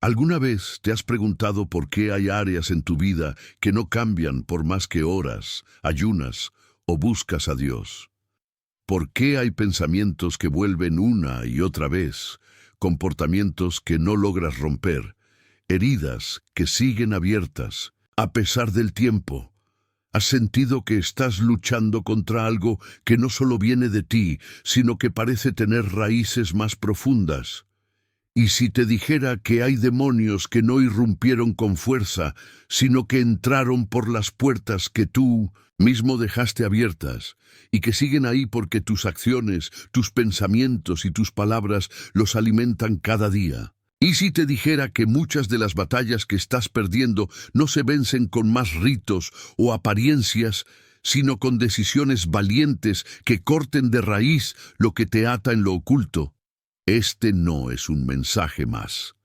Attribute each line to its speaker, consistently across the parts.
Speaker 1: ¿Alguna vez te has preguntado por qué hay áreas en tu vida que no cambian por más que oras, ayunas o buscas a Dios? ¿Por qué hay pensamientos que vuelven una y otra vez, comportamientos que no logras romper, heridas que siguen abiertas a pesar del tiempo? ¿Has sentido que estás luchando contra algo que no solo viene de ti, sino que parece tener raíces más profundas? Y si te dijera que hay demonios que no irrumpieron con fuerza, sino que entraron por las puertas que tú mismo dejaste abiertas, y que siguen ahí porque tus acciones, tus pensamientos y tus palabras los alimentan cada día. Y si te dijera que muchas de las batallas que estás perdiendo no se vencen con más ritos o apariencias, sino con decisiones valientes que corten de raíz lo que te ata en lo oculto. Este no es un mensaje más,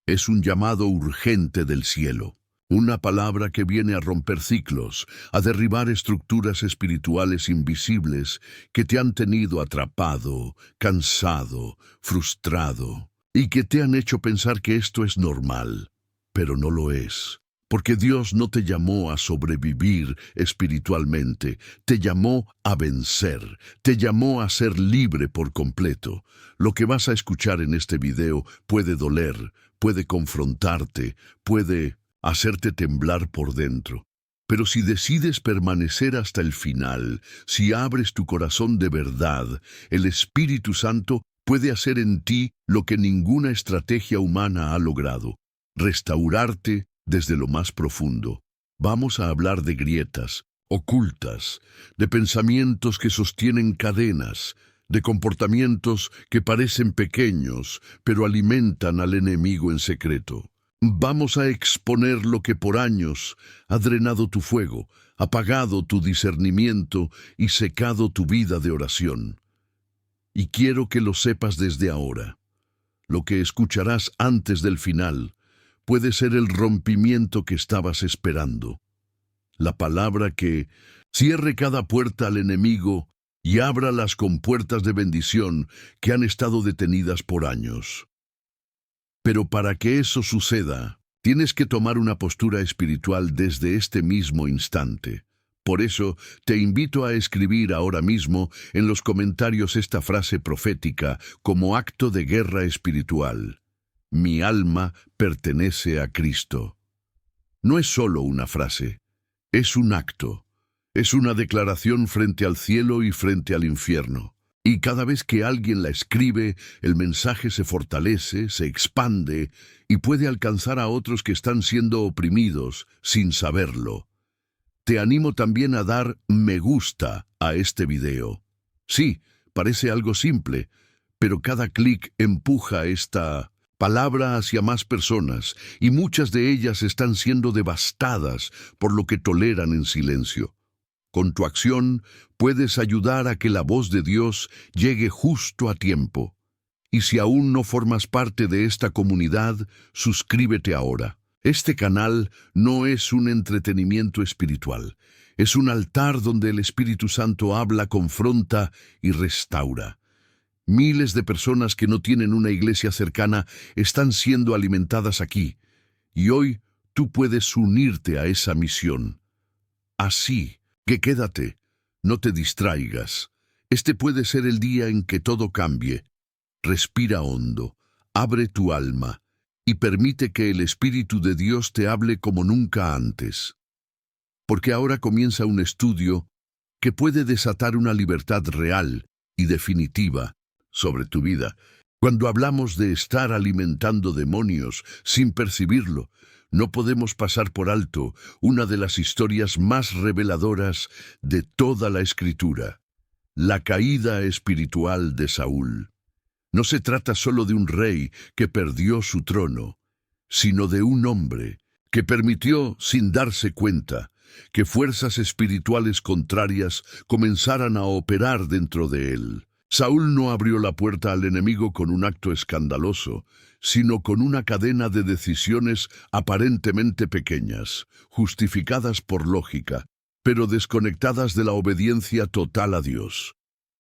Speaker 1: es un llamado urgente del cielo, una palabra que viene a romper ciclos, a derribar estructuras espirituales invisibles que te han tenido atrapado, cansado, frustrado, y que te han hecho pensar que esto es normal, pero no lo es. Porque Dios no te llamó a sobrevivir espiritualmente, te llamó a vencer, te llamó a ser libre por completo. Lo que vas a escuchar en este video puede doler, puede confrontarte, puede hacerte temblar por dentro. Pero si decides permanecer hasta el final, si abres tu corazón de verdad, el Espíritu Santo puede hacer en ti lo que ninguna estrategia humana ha logrado: restaurarte desde lo más profundo. Vamos a hablar de grietas ocultas, de pensamientos que sostienen cadenas, de comportamientos que parecen pequeños, pero alimentan al enemigo en secreto. Vamos a exponer lo que por años ha drenado tu fuego, apagado tu discernimiento y secado tu vida de oración. Y quiero que lo sepas desde ahora. Lo que escucharás antes del final puede ser el rompimiento que estabas esperando. La palabra que cierre cada puerta al enemigo y abra las compuertas de bendición que han estado detenidas por años. Pero para que eso suceda, tienes que tomar una postura espiritual desde este mismo instante. Por eso, te invito a escribir ahora mismo en los comentarios esta frase profética como acto de guerra espiritual: mi alma pertenece a Cristo. No es solo una frase, es un acto, es una declaración frente al cielo y frente al infierno. Y cada vez que alguien la escribe, el mensaje se fortalece, se expande y puede alcanzar a otros que están siendo oprimidos sin saberlo. Te animo también a dar me gusta a este video. Sí, parece algo simple, pero cada clic empuja esta palabra hacia más personas, y muchas de ellas están siendo devastadas por lo que toleran en silencio. Con tu acción puedes ayudar a que la voz de Dios llegue justo a tiempo. Y si aún no formas parte de esta comunidad, suscríbete ahora. Este canal no es un entretenimiento espiritual, es un altar donde el Espíritu Santo habla, confronta y restaura. Miles de personas que no tienen una iglesia cercana están siendo alimentadas aquí, y hoy tú puedes unirte a esa misión. Así que quédate, no te distraigas. Este puede ser el día en que todo cambie. Respira hondo, abre tu alma y permite que el Espíritu de Dios te hable como nunca antes. Porque ahora comienza un estudio que puede desatar una libertad real y definitiva sobre tu vida. Cuando hablamos de estar alimentando demonios sin percibirlo, no podemos pasar por alto una de las historias más reveladoras de toda la Escritura: la caída espiritual de Saúl. No se trata solo de un rey que perdió su trono, sino de un hombre que permitió, sin darse cuenta, que fuerzas espirituales contrarias comenzaran a operar dentro de él. Saúl no abrió la puerta al enemigo con un acto escandaloso, sino con una cadena de decisiones aparentemente pequeñas, justificadas por lógica, pero desconectadas de la obediencia total a Dios.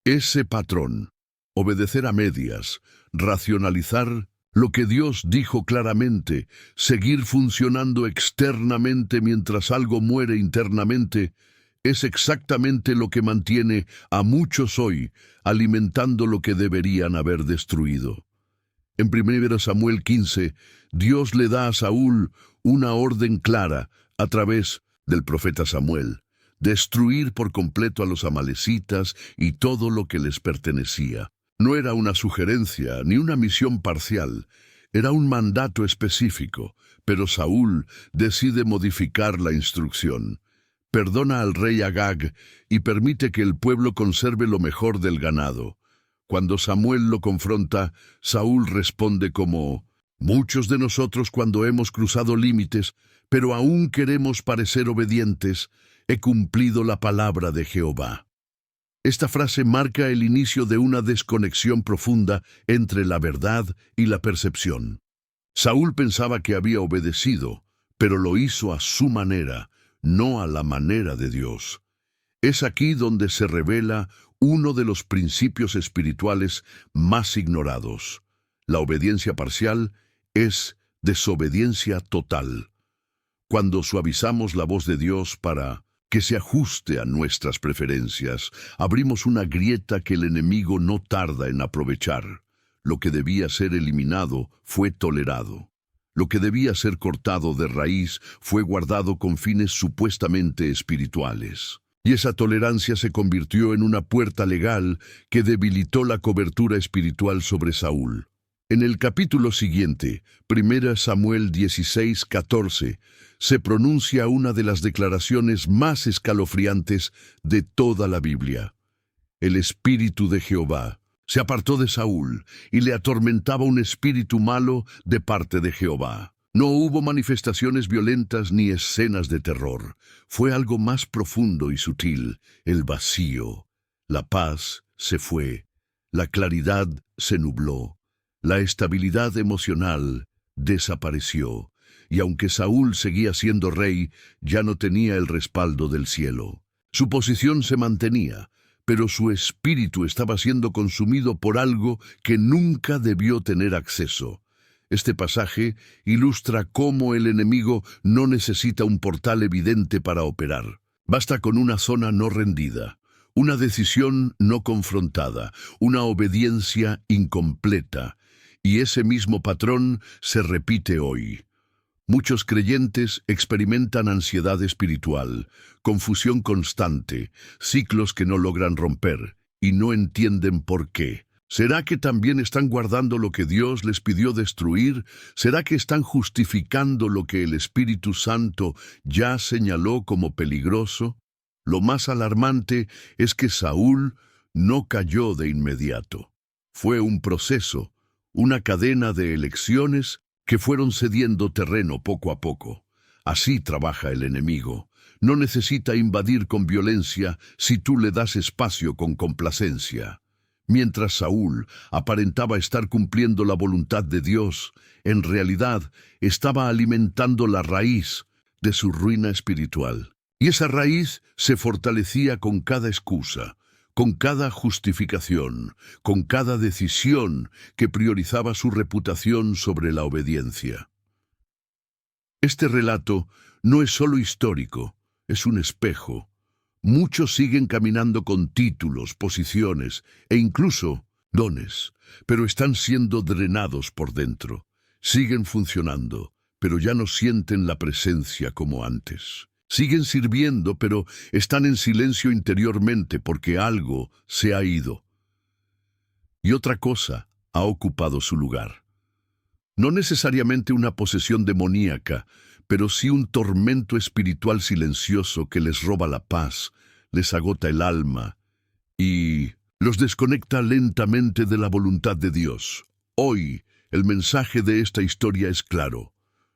Speaker 1: Ese patrón, obedecer a medias, racionalizar Lo que Dios dijo claramente, seguir funcionando externamente mientras algo muere internamente, es exactamente lo que mantiene a muchos hoy alimentando lo que deberían haber destruido. En 1 Samuel 15, Dios le da a Saúl una orden clara a través del profeta Samuel: destruir por completo a los amalecitas y todo lo que les pertenecía. No era una sugerencia ni una misión parcial, era un mandato específico, pero Saúl decide modificar la instrucción. Perdona al rey Agag y permite que el pueblo conserve lo mejor del ganado. Cuando Samuel lo confronta, Saúl responde como: muchos de nosotros cuando hemos cruzado límites, pero aún queremos parecer obedientes, he cumplido la palabra de Jehová. Esta frase marca el inicio de una desconexión profunda entre la verdad y la percepción. Saúl pensaba que había obedecido, pero lo hizo a su manera, no a la manera de Dios. Es aquí donde se revela uno de los principios espirituales más ignorados. La obediencia parcial es desobediencia total. Cuando suavizamos la voz de Dios para que se ajuste a nuestras preferencias, abrimos una grieta que el enemigo no tarda en aprovechar. Lo que debía ser eliminado fue tolerado. Lo que debía ser cortado de raíz fue guardado con fines supuestamente espirituales. Y esa tolerancia se convirtió en una puerta legal que debilitó la cobertura espiritual sobre Saúl. En el capítulo siguiente, 1 Samuel 16:14, se pronuncia una de las declaraciones más escalofriantes de toda la Biblia. El espíritu de Jehová se apartó de Saúl y le atormentaba un espíritu malo de parte de Jehová. No hubo manifestaciones violentas ni escenas de terror. Fue algo más profundo y sutil: el vacío. La paz se fue. La claridad se nubló. La estabilidad emocional desapareció. Y aunque Saúl seguía siendo rey, ya no tenía el respaldo del cielo. Su posición se mantenía, pero su espíritu estaba siendo consumido por algo que nunca debió tener acceso. Este pasaje ilustra cómo el enemigo no necesita un portal evidente para operar. Basta con una zona no rendida, una decisión no confrontada, una obediencia incompleta. Y ese mismo patrón se repite hoy. Muchos creyentes experimentan ansiedad espiritual, confusión constante, ciclos que no logran romper, y no entienden por qué. ¿Será que también están guardando lo que Dios les pidió destruir? ¿Será que están justificando lo que el Espíritu Santo ya señaló como peligroso? Lo más alarmante es que Saúl no cayó de inmediato. Fue un proceso, una cadena de elecciones que fueron cediendo terreno poco a poco. Así trabaja el enemigo. No necesita invadir con violencia si tú le das espacio con complacencia. Mientras Saúl aparentaba estar cumpliendo la voluntad de Dios, en realidad estaba alimentando la raíz de su ruina espiritual. Y esa raíz se fortalecía con cada excusa, con cada justificación, con cada decisión que priorizaba su reputación sobre la obediencia. Este relato no es solo histórico, es un espejo. Muchos siguen caminando con títulos, posiciones e incluso dones, pero están siendo drenados por dentro. Siguen funcionando, pero ya no sienten la presencia como antes. Siguen sirviendo, pero están en silencio interiormente porque algo se ha ido. Y otra cosa ha ocupado su lugar. No necesariamente una posesión demoníaca, pero sí un tormento espiritual silencioso que les roba la paz, les agota el alma y los desconecta lentamente de la voluntad de Dios. Hoy, el mensaje de esta historia es claro.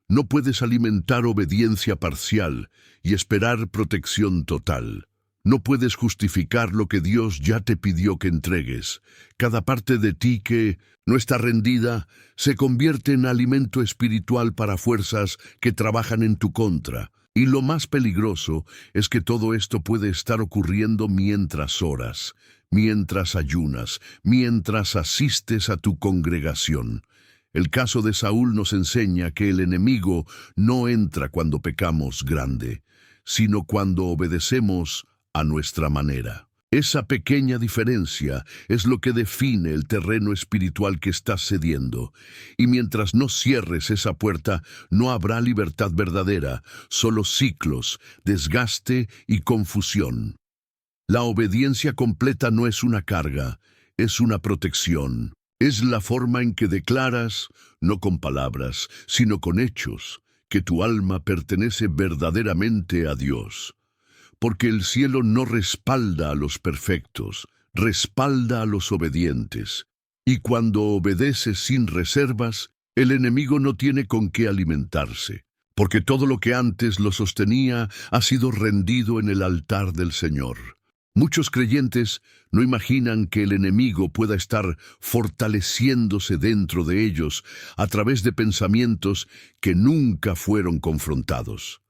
Speaker 1: No puedes alimentar obediencia parcial y esperar protección total. No puedes justificar lo que Dios ya te pidió que entregues. Cada parte de ti que no está rendida se convierte en alimento espiritual para fuerzas que trabajan en tu contra. Y lo más peligroso es que todo esto puede estar ocurriendo mientras oras, mientras ayunas, mientras asistes a tu congregación. El caso de Saúl nos enseña que el enemigo no entra cuando pecamos grande, sino cuando obedecemos a nuestra manera. Esa pequeña diferencia es lo que define el terreno espiritual que estás cediendo. Y mientras no cierres esa puerta, no habrá libertad verdadera, solo ciclos, desgaste y confusión. La obediencia completa no es una carga, es una protección. Es la forma en que declaras, no con palabras, sino con hechos, que tu alma pertenece verdaderamente a Dios. Porque el cielo no respalda a los perfectos, respalda a los obedientes. Y cuando obedeces sin reservas, el enemigo no tiene con qué alimentarse, porque todo lo que antes lo sostenía ha sido rendido en el altar del Señor. Muchos creyentes no imaginan que el enemigo pueda estar fortaleciéndose dentro de ellos a través de pensamientos que nunca fueron confrontados.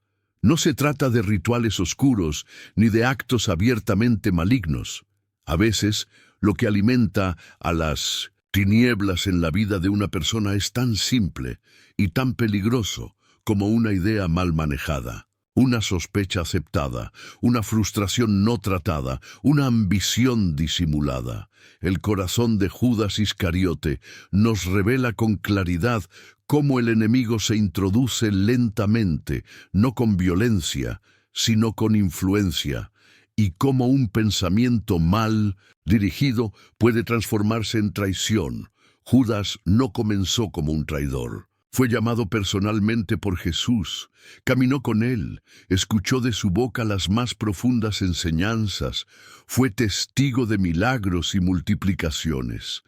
Speaker 1: No se trata de rituales oscuros ni de actos abiertamente malignos. A veces, lo que alimenta a las tinieblas en la vida de una persona es tan simple y tan peligroso como una idea mal manejada. Una sospecha aceptada, una frustración no tratada, una ambición disimulada. El corazón de Judas Iscariote nos revela con claridad cómo el enemigo se introduce lentamente, no con violencia, sino con influencia, y cómo un pensamiento mal dirigido puede transformarse en traición. Judas no comenzó como un traidor. Fue llamado personalmente por Jesús, caminó con él, escuchó de su boca las más profundas enseñanzas, fue testigo de milagros y multiplicaciones.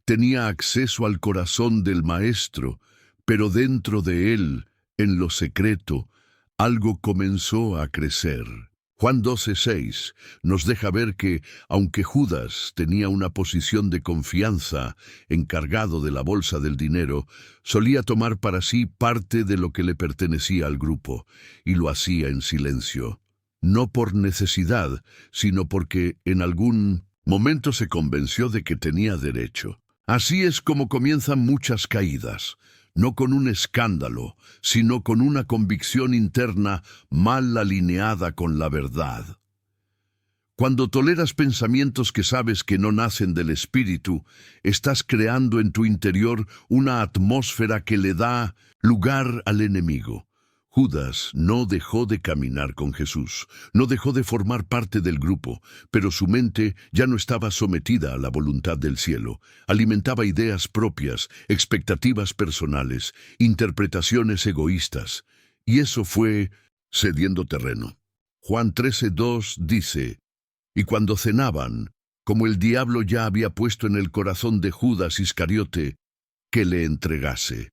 Speaker 1: Tenía acceso al corazón del Maestro, pero dentro de él, en lo secreto, algo comenzó a crecer. Juan 12:6 nos deja ver que, aunque Judas tenía una posición de confianza, encargado de la bolsa del dinero, solía tomar para sí parte de lo que le pertenecía al grupo, y lo hacía en silencio. No por necesidad, sino porque en algún momento se convenció de que tenía derecho. Así es como comienzan muchas caídas. No con un escándalo, sino con una convicción interna mal alineada con la verdad. Cuando toleras pensamientos que sabes que no nacen del espíritu, estás creando en tu interior una atmósfera que le da lugar al enemigo. Judas no dejó de caminar con Jesús, no dejó de formar parte del grupo, pero su mente ya no estaba sometida a la voluntad del cielo. Alimentaba ideas propias, expectativas personales, interpretaciones egoístas, y eso fue cediendo terreno. Juan 13:2 dice: Y cuando cenaban, como el diablo ya había puesto en el corazón de Judas Iscariote que le entregase.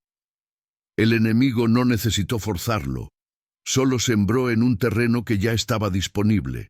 Speaker 1: El enemigo no necesitó forzarlo, solo sembró en un terreno que ya estaba disponible.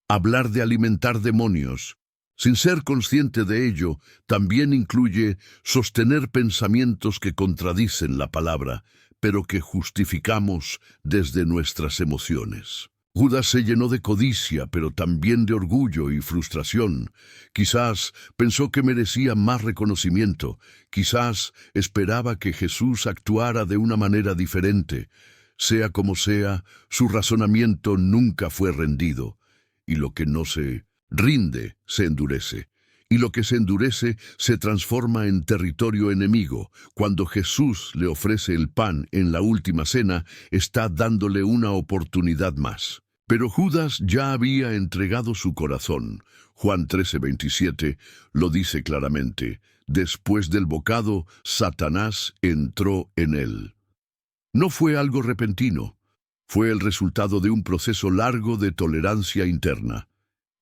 Speaker 1: Hablar de alimentar demonios, sin ser consciente de ello, también incluye sostener pensamientos que contradicen la palabra, pero que justificamos desde nuestras emociones. Judas se llenó de codicia, pero también de orgullo y frustración. Quizás pensó que merecía más reconocimiento. Quizás esperaba que Jesús actuara de una manera diferente. Sea como sea, su razonamiento nunca fue rendido. Y lo que no se rinde, se endurece. Y lo que se endurece se transforma en territorio enemigo. Cuando Jesús le ofrece el pan en la última cena, está dándole una oportunidad más. Pero Judas ya había entregado su corazón. Juan 13:27 lo dice claramente: después del bocado, Satanás entró en él. No fue algo repentino, fue el resultado de un proceso largo de tolerancia interna.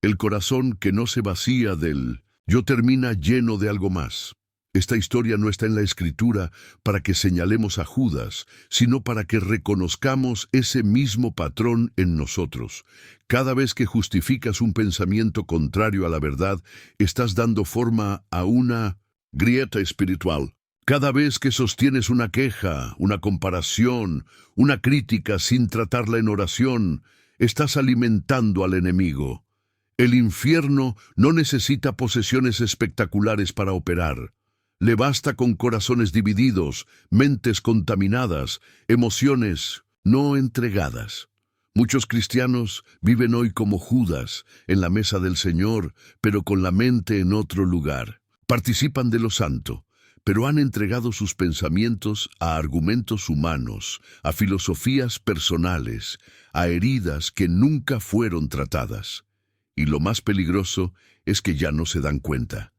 Speaker 1: El corazón que no se vacía del yo termina lleno de algo más. Esta historia no está en la Escritura para que señalemos a Judas, sino para que reconozcamos ese mismo patrón en nosotros. Cada vez que justificas un pensamiento contrario a la verdad, estás dando forma a una grieta espiritual. Cada vez que sostienes una queja, una comparación, una crítica sin tratarla en oración, estás alimentando al enemigo. El infierno no necesita posesiones espectaculares para operar. Le basta con corazones divididos, mentes contaminadas, emociones no entregadas. Muchos cristianos viven hoy como Judas, en la mesa del Señor, pero con la mente en otro lugar. Participan de lo santo, pero han entregado sus pensamientos a argumentos humanos, a filosofías personales, a heridas que nunca fueron tratadas. Y lo más peligroso es que ya no se dan cuenta.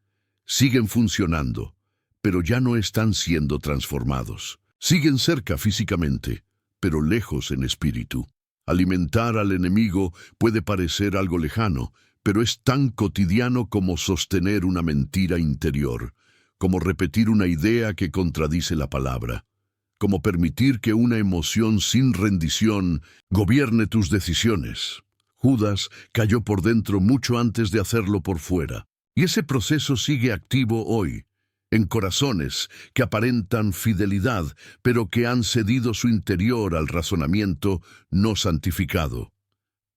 Speaker 1: Siguen funcionando, pero ya no están siendo transformados. Siguen cerca físicamente, pero lejos en espíritu. Alimentar al enemigo puede parecer algo lejano, pero es tan cotidiano como sostener una mentira interior, como repetir una idea que contradice la palabra, como permitir que una emoción sin rendición gobierne tus decisiones. Judas cayó por dentro mucho antes de hacerlo por fuera, y ese proceso sigue activo hoy, en corazones que aparentan fidelidad, pero que han cedido su interior al razonamiento no santificado.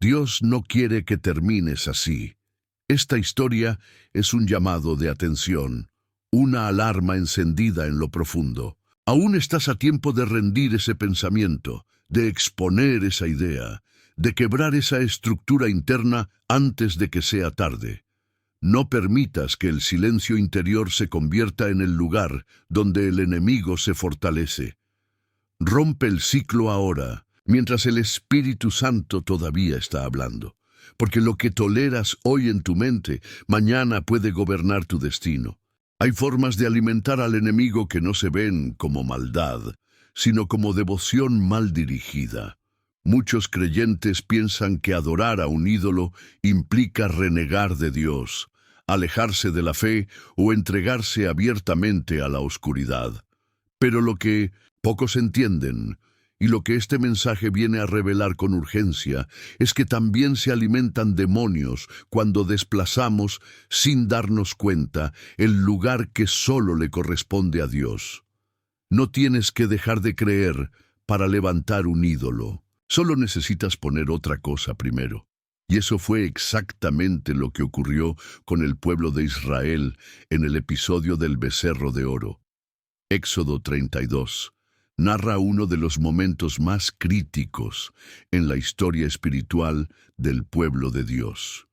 Speaker 1: Dios no quiere que termines así. Esta historia es un llamado de atención, una alarma encendida en lo profundo. Aún estás a tiempo de rendir ese pensamiento, de exponer esa idea, de quebrar esa estructura interna antes de que sea tarde. No permitas que el silencio interior se convierta en el lugar donde el enemigo se fortalece. Rompe el ciclo ahora, mientras el Espíritu Santo todavía está hablando, porque lo que toleras hoy en tu mente, mañana puede gobernar tu destino. Hay formas de alimentar al enemigo que no se ven como maldad, sino como devoción mal dirigida. Muchos creyentes piensan que adorar a un ídolo implica renegar de Dios, alejarse de la fe o entregarse abiertamente a la oscuridad. Pero lo que pocos entienden, y lo que este mensaje viene a revelar con urgencia, es que también se alimentan demonios cuando desplazamos, sin darnos cuenta, el lugar que solo le corresponde a Dios. No tienes que dejar de creer para levantar un ídolo. Solo necesitas poner otra cosa primero. Y eso fue exactamente lo que ocurrió con el pueblo de Israel en el episodio del becerro de oro. Éxodo 32 narra uno de los momentos más críticos en la historia espiritual del pueblo de Dios.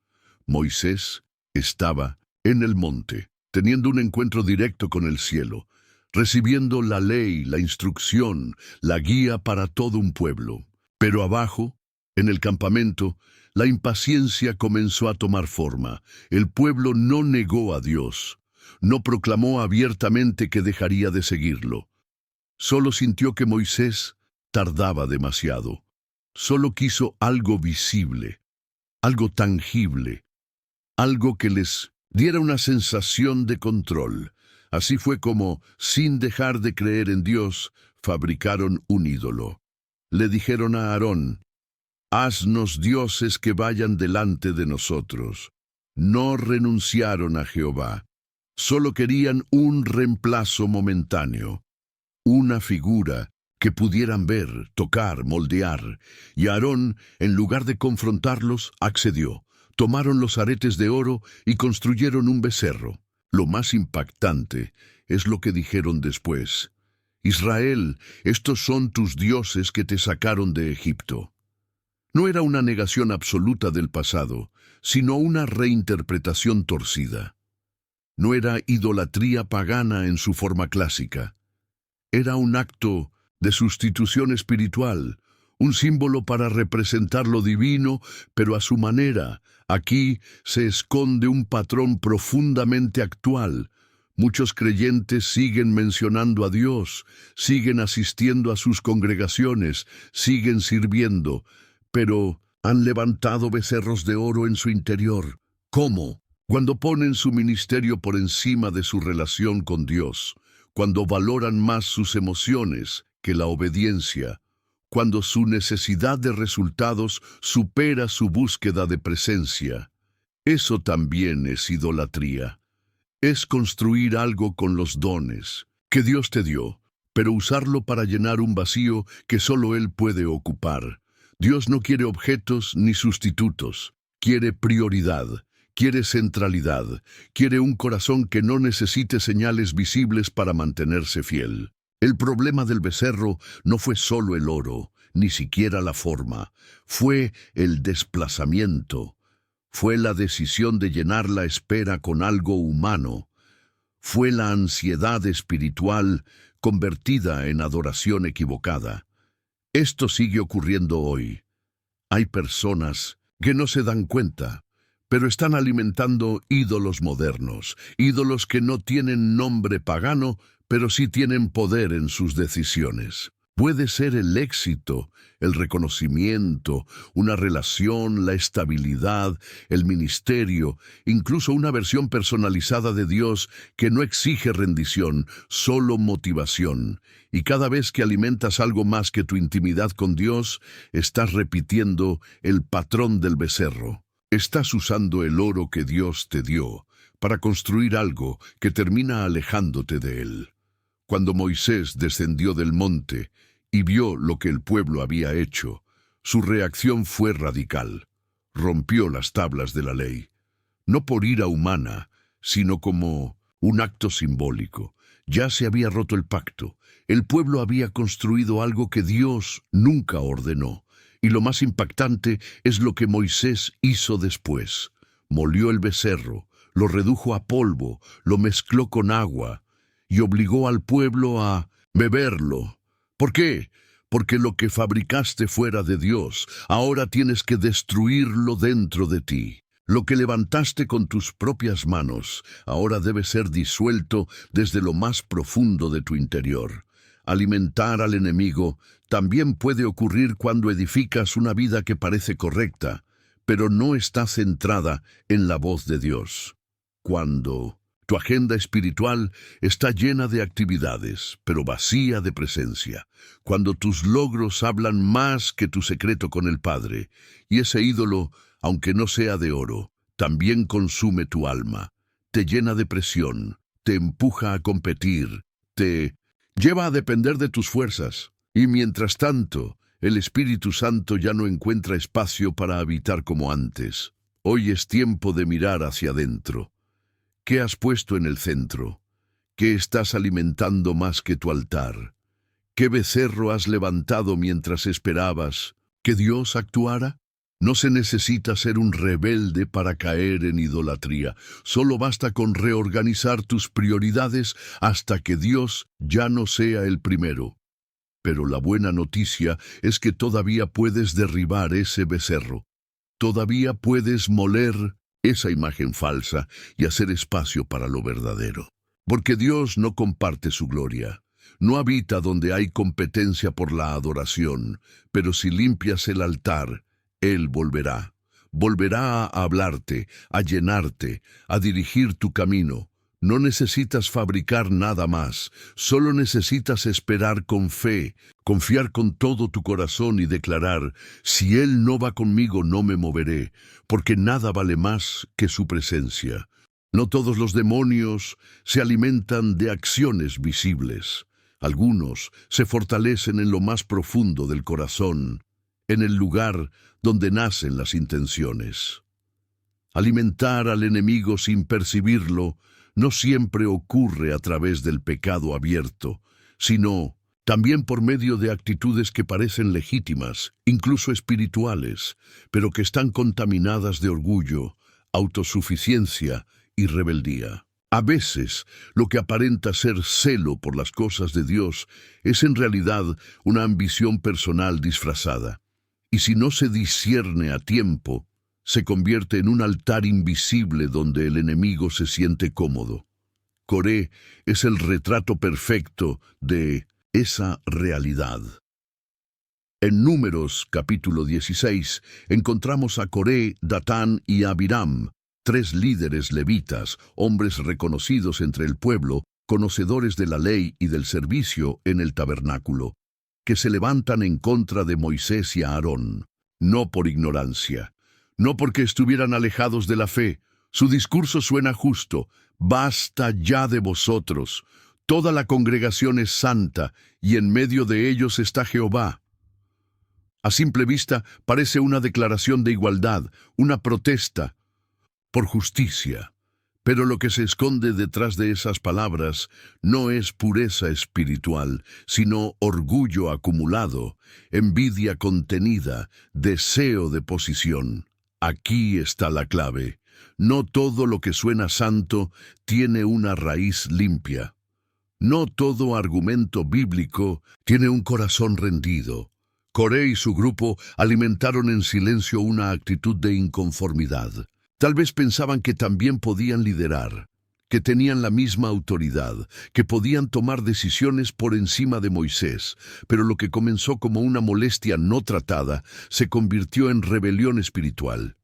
Speaker 1: Moisés estaba en el monte, teniendo un encuentro directo con el cielo, recibiendo la ley, la instrucción, la guía para todo un pueblo. Pero abajo, en el campamento, la impaciencia comenzó a tomar forma. El pueblo no negó a Dios, no proclamó abiertamente que dejaría de seguirlo. Solo sintió que Moisés tardaba demasiado. Solo quiso algo visible, algo tangible, algo que les diera una sensación de control. Así fue como, sin dejar de creer en Dios, fabricaron un ídolo. Le dijeron a Aarón: «Haznos dioses que vayan delante de nosotros». No renunciaron a Jehová. Solo querían un reemplazo momentáneo, una figura que pudieran ver, tocar, moldear. Y Aarón, en lugar de confrontarlos, accedió. Tomaron los aretes de oro y construyeron un becerro. Lo más impactante es lo que dijeron después: «Israel, estos son tus dioses que te sacaron de Egipto». No era una negación absoluta del pasado, sino una reinterpretación torcida. No era idolatría pagana en su forma clásica. Era un acto de sustitución espiritual, un símbolo para representar lo divino, pero a su manera. Aquí se esconde un patrón profundamente actual. Muchos creyentes siguen mencionando a Dios, siguen asistiendo a sus congregaciones, siguen sirviendo, pero han levantado becerros de oro en su interior. ¿Cómo? Cuando ponen su ministerio por encima de su relación con Dios, cuando valoran más sus emociones que la obediencia, cuando su necesidad de resultados supera su búsqueda de presencia. Eso también es idolatría. Es construir algo con los dones que Dios te dio, pero usarlo para llenar un vacío que solo Él puede ocupar. Dios no quiere objetos ni sustitutos, quiere prioridad, Quiere centralidad, quiere un corazón que no necesite señales visibles para mantenerse fiel. El problema del becerro no fue solo el oro, ni siquiera la forma, fue el desplazamiento, fue la decisión de llenar la espera con algo humano, fue la ansiedad espiritual convertida en adoración equivocada. Esto sigue ocurriendo hoy. Hay personas que no se dan cuenta, pero están alimentando ídolos modernos, ídolos que no tienen nombre pagano, pero sí tienen poder en sus decisiones. Puede ser el éxito, el reconocimiento, una relación, la estabilidad, el ministerio, incluso una versión personalizada de Dios que no exige rendición, solo motivación. Y cada vez que alimentas algo más que tu intimidad con Dios, estás repitiendo el patrón del becerro. Estás usando el oro que Dios te dio para construir algo que termina alejándote de Él. Cuando Moisés descendió del monte y vio lo que el pueblo había hecho, su reacción fue radical. Rompió las tablas de la ley, no por ira humana, sino como un acto simbólico. Ya se había roto el pacto. El pueblo había construido algo que Dios nunca ordenó. Y lo más impactante es lo que Moisés hizo después. Molió el becerro, lo redujo a polvo, lo mezcló con agua y obligó al pueblo a beberlo. ¿Por qué? Porque lo que fabricaste fuera de Dios, ahora tienes que destruirlo dentro de ti. Lo que levantaste con tus propias manos, ahora debe ser disuelto desde lo más profundo de tu interior. Alimentar al enemigo también puede ocurrir cuando edificas una vida que parece correcta, pero no está centrada en la voz de Dios. Cuando tu agenda espiritual está llena de actividades, pero vacía de presencia. Cuando tus logros hablan más que tu secreto con el Padre, y ese ídolo, aunque no sea de oro, también consume tu alma, te llena de presión, te empuja a competir, te lleva a depender de tus fuerzas. Y mientras tanto, el Espíritu Santo ya no encuentra espacio para habitar como antes. Hoy es tiempo de mirar hacia adentro. ¿Qué has puesto en el centro? ¿Qué estás alimentando más que tu altar? ¿Qué becerro has levantado mientras esperabas que Dios actuara? No se necesita ser un rebelde para caer en idolatría. Solo basta con reorganizar tus prioridades hasta que Dios ya no sea el primero. Pero la buena noticia es que todavía puedes derribar ese becerro. Todavía puedes moler esa imagen falsa y hacer espacio para lo verdadero. Porque Dios no comparte su gloria. No habita donde hay competencia por la adoración, pero si limpias el altar, Él volverá. Volverá a hablarte, a llenarte, a dirigir tu camino. No necesitas fabricar nada más, solo necesitas esperar con fe, confiar con todo tu corazón y declarar: si Él no va conmigo, no me moveré, porque nada vale más que su presencia. No todos los demonios se alimentan de acciones visibles. Algunos se fortalecen en lo más profundo del corazón, en el lugar donde nacen las intenciones. Alimentar al enemigo sin percibirlo no siempre ocurre a través del pecado abierto, sino también por medio de actitudes que parecen legítimas, incluso espirituales, pero que están contaminadas de orgullo, autosuficiencia y rebeldía. A veces, lo que aparenta ser celo por las cosas de Dios es en realidad una ambición personal disfrazada. Y si no se discierne a tiempo, se convierte en un altar invisible donde el enemigo se siente cómodo. Coré es el retrato perfecto de esa realidad. En Números, capítulo 16, encontramos a Coré, Datán y Abiram, 3 líderes levitas, hombres reconocidos entre el pueblo, conocedores de la ley y del servicio en el tabernáculo, que se levantan en contra de Moisés y Aarón, no por ignorancia, no porque estuvieran alejados de la fe. Su discurso suena justo: basta ya de vosotros, toda la congregación es santa, y en medio de ellos está Jehová. A simple vista parece una declaración de igualdad, una protesta. por justicia. Pero lo que se esconde detrás de esas palabras no es pureza espiritual, sino orgullo acumulado, envidia contenida, deseo de posición. Aquí está la clave. No todo lo que suena santo tiene una raíz limpia. No todo argumento bíblico tiene un corazón rendido. Coré y su grupo alimentaron en silencio una actitud de inconformidad. Tal vez pensaban que también podían liderar, que tenían la misma autoridad, que podían tomar decisiones por encima de Moisés, pero lo que comenzó como una molestia no tratada se convirtió en rebelión espiritual.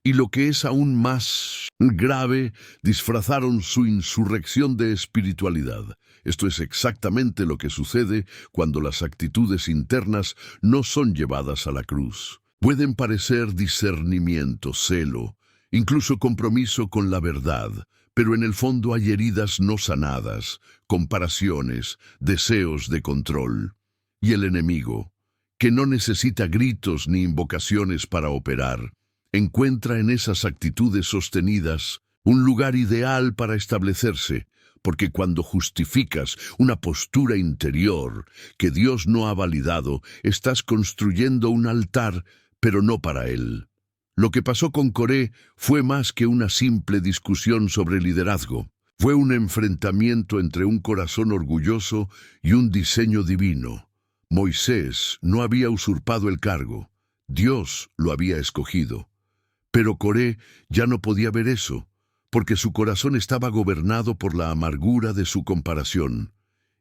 Speaker 1: Y lo que es aún más grave, disfrazaron su insurrección de espiritualidad. Esto es exactamente lo que sucede cuando las actitudes internas no son llevadas a la cruz. Pueden parecer discernimiento, celo, incluso compromiso con la verdad, pero en el fondo hay heridas no sanadas, comparaciones, deseos de control. Y el enemigo, que no necesita gritos ni invocaciones para operar, encuentra en esas actitudes sostenidas un lugar ideal para establecerse, porque cuando justificas una postura interior que Dios no ha validado, estás construyendo un altar, pero no para Él. Lo que pasó con Coré fue más que una simple discusión sobre liderazgo. Fue un enfrentamiento entre un corazón orgulloso y un diseño divino. Moisés no había usurpado el cargo. Dios lo había escogido. Pero Coré ya no podía ver eso, porque su corazón estaba gobernado por la amargura de su comparación.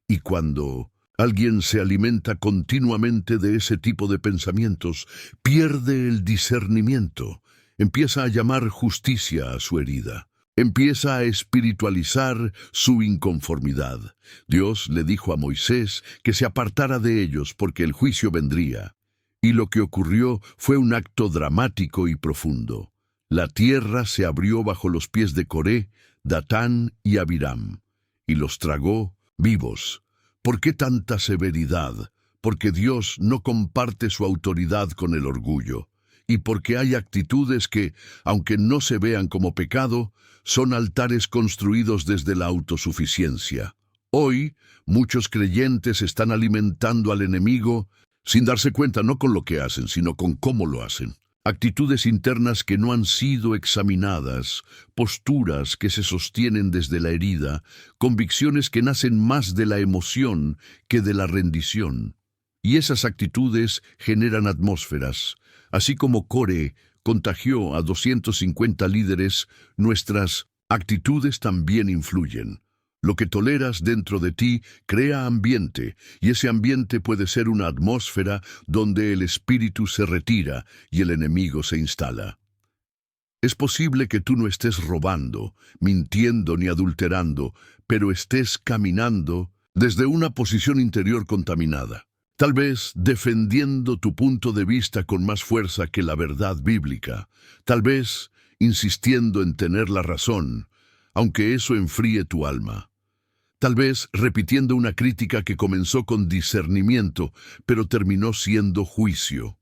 Speaker 1: Y cuando alguien se alimenta continuamente de ese tipo de pensamientos, pierde el discernimiento, empieza a llamar justicia a su herida, empieza a espiritualizar su inconformidad. Dios le dijo a Moisés que se apartara de ellos porque el juicio vendría. Y lo que ocurrió fue un acto dramático y profundo. La tierra se abrió bajo los pies de Coré, Datán y Abiram, y los tragó vivos. ¿Por qué tanta severidad? Porque Dios no comparte su autoridad con el orgullo, y porque hay actitudes que, aunque no se vean como pecado, son altares construidos desde la autosuficiencia. Hoy, muchos creyentes están alimentando al enemigo sin darse cuenta no con lo que hacen, sino con cómo lo hacen. Actitudes internas que no han sido examinadas, posturas que se sostienen desde la herida, convicciones que nacen más de la emoción que de la rendición. Y esas actitudes generan atmósferas. Así como Coré contagió a 250 líderes, nuestras actitudes también influyen. Lo que toleras dentro de ti crea ambiente, y ese ambiente puede ser una atmósfera donde el espíritu se retira y el enemigo se instala. Es posible que tú no estés robando, mintiendo ni adulterando, pero estés caminando desde una posición interior contaminada. Tal vez defendiendo tu punto de vista con más fuerza que la verdad bíblica. Tal vez insistiendo en tener la razón, aunque eso enfríe tu alma. Tal vez repitiendo una crítica que comenzó con discernimiento, pero terminó siendo juicio.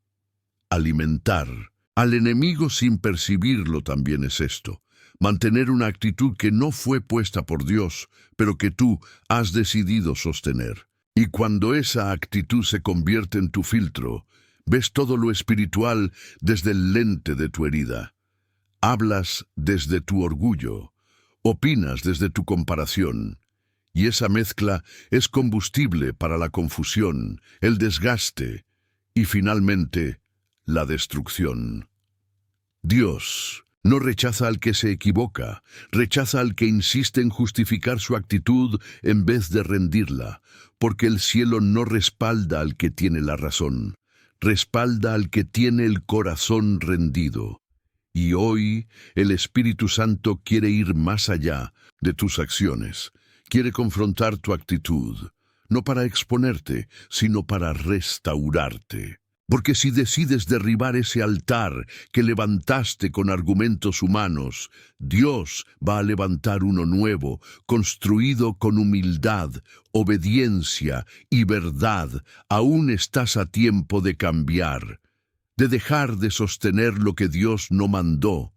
Speaker 1: Alimentar al enemigo sin percibirlo también es esto. Mantener una actitud que no fue puesta por Dios, pero que tú has decidido sostener. Y cuando esa actitud se convierte en tu filtro, ves todo lo espiritual desde el lente de tu herida. Hablas desde tu orgullo, opinas desde tu comparación. Y esa mezcla es combustible para la confusión, el desgaste y finalmente la destrucción. Dios no rechaza al que se equivoca, rechaza al que insiste en justificar su actitud en vez de rendirla, porque el cielo no respalda al que tiene la razón, respalda al que tiene el corazón rendido. Y hoy el Espíritu Santo quiere ir más allá de tus acciones. Quiere confrontar tu actitud, no para exponerte, sino para restaurarte. Porque si decides derribar ese altar que levantaste con argumentos humanos, Dios va a levantar uno nuevo, construido con humildad, obediencia y verdad. Aún estás a tiempo de cambiar, de dejar de sostener lo que Dios no mandó,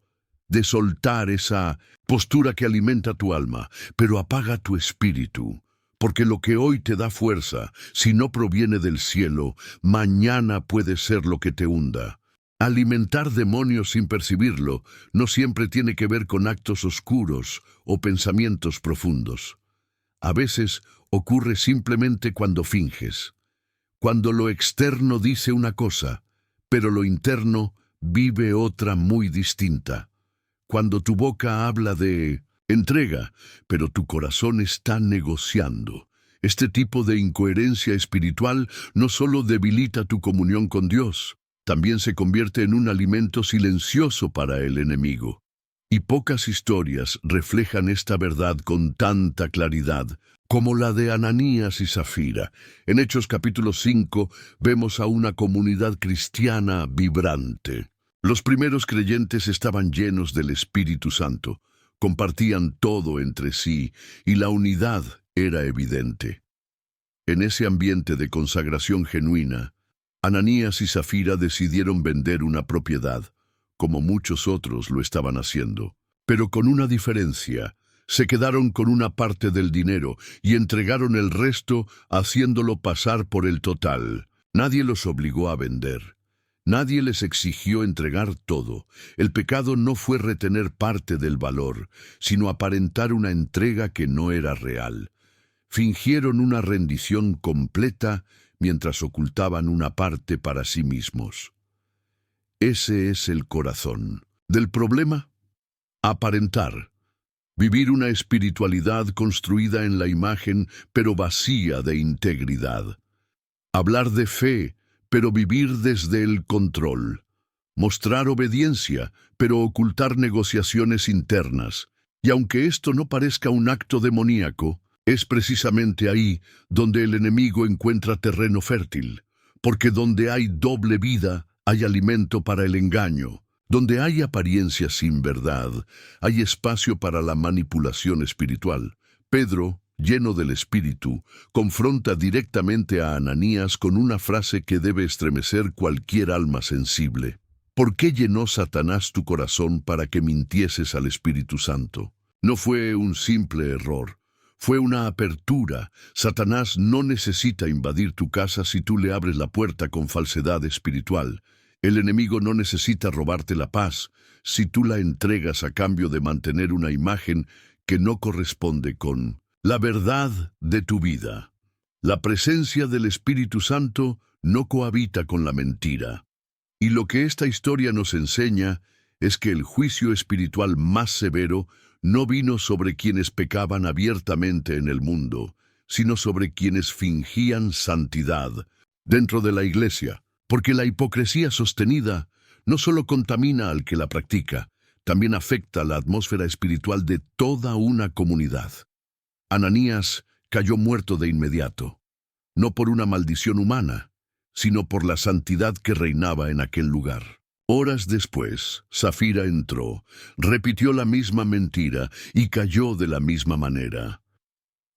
Speaker 1: de soltar esa postura que alimenta tu alma, pero apaga tu espíritu. Porque lo que hoy te da fuerza, si no proviene del cielo, mañana puede ser lo que te hunda. Alimentar demonios sin percibirlo no siempre tiene que ver con actos oscuros o pensamientos profundos. A veces ocurre simplemente cuando finges, cuando lo externo dice una cosa, pero lo interno vive otra muy distinta. Cuando tu boca habla de entrega, pero tu corazón está negociando. Este tipo de incoherencia espiritual no solo debilita tu comunión con Dios, también se convierte en un alimento silencioso para el enemigo. Y pocas historias reflejan esta verdad con tanta claridad como la de Ananías y Zafira. En Hechos capítulo 5 vemos a una comunidad cristiana vibrante. Los primeros creyentes estaban llenos del Espíritu Santo, compartían todo entre sí y la unidad era evidente. En ese ambiente de consagración genuina, Ananías y Zafira decidieron vender una propiedad, como muchos otros lo estaban haciendo, pero con una diferencia. Se quedaron con una parte del dinero y entregaron el resto haciéndolo pasar por el total. Nadie los obligó a vender. Nadie les exigió entregar todo. El pecado no fue retener parte del valor, sino aparentar una entrega que no era real. Fingieron una rendición completa mientras ocultaban una parte para sí mismos. Ese es el corazón del problema. Aparentar. Vivir una espiritualidad construida en la imagen, pero vacía de integridad. Hablar de fe, pero vivir desde el control. Mostrar obediencia, pero ocultar negociaciones internas. Y aunque esto no parezca un acto demoníaco, es precisamente ahí donde el enemigo encuentra terreno fértil. Porque donde hay doble vida, hay alimento para el engaño. Donde hay apariencia sin verdad, hay espacio para la manipulación espiritual. Pedro, lleno del Espíritu, confronta directamente a Ananías con una frase que debe estremecer cualquier alma sensible. ¿Por qué llenó Satanás tu corazón para que mintieses al Espíritu Santo? No fue un simple error, fue una apertura. Satanás no necesita invadir tu casa si tú le abres la puerta con falsedad espiritual. El enemigo no necesita robarte la paz si tú la entregas a cambio de mantener una imagen que no corresponde con la verdad de tu vida. La presencia del Espíritu Santo no cohabita con la mentira. Y lo que esta historia nos enseña es que el juicio espiritual más severo no vino sobre quienes pecaban abiertamente en el mundo, sino sobre quienes fingían santidad dentro de la iglesia. Porque la hipocresía sostenida no solo contamina al que la practica, también afecta la atmósfera espiritual de toda una comunidad. Ananías cayó muerto de inmediato, no por una maldición humana, sino por la santidad que reinaba en aquel lugar. Horas después, Zafira entró, repitió la misma mentira y cayó de la misma manera.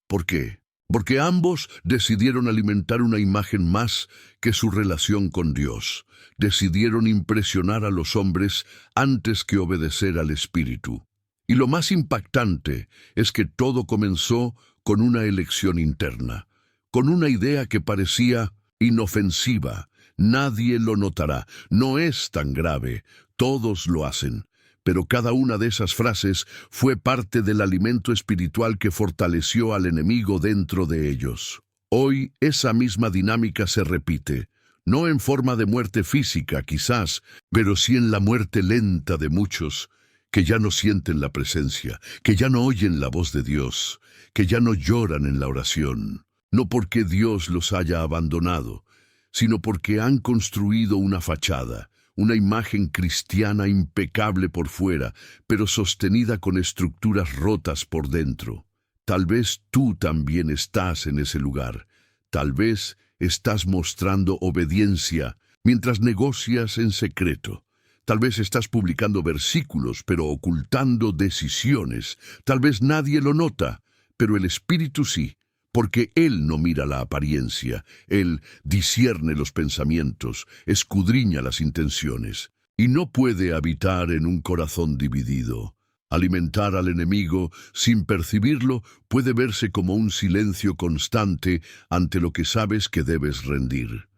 Speaker 1: ¿Por qué? Porque ambos decidieron alimentar una imagen más que su relación con Dios. Decidieron impresionar a los hombres antes que obedecer al Espíritu. Y lo más impactante es que todo comenzó con una elección interna, con una idea que parecía inofensiva. Nadie lo notará, no es tan grave, todos lo hacen. Pero cada una de esas frases fue parte del alimento espiritual que fortaleció al enemigo dentro de ellos. Hoy esa misma dinámica se repite, no en forma de muerte física quizás, pero sí en la muerte lenta de muchos, que ya no sienten la presencia, que ya no oyen la voz de Dios, que ya no lloran en la oración, no porque Dios los haya abandonado, sino porque han construido una fachada, una imagen cristiana impecable por fuera, pero sostenida con estructuras rotas por dentro. Tal vez tú también estás en ese lugar. Tal vez estás mostrando obediencia mientras negocias en secreto. Tal vez estás publicando versículos, pero ocultando decisiones. Tal vez nadie lo nota, pero el Espíritu sí. Porque Él no mira la apariencia, Él discierne los pensamientos, escudriña las intenciones. y no puede habitar en un corazón dividido. Alimentar al enemigo sin percibirlo puede verse como un silencio constante ante lo que sabes que debes rendir.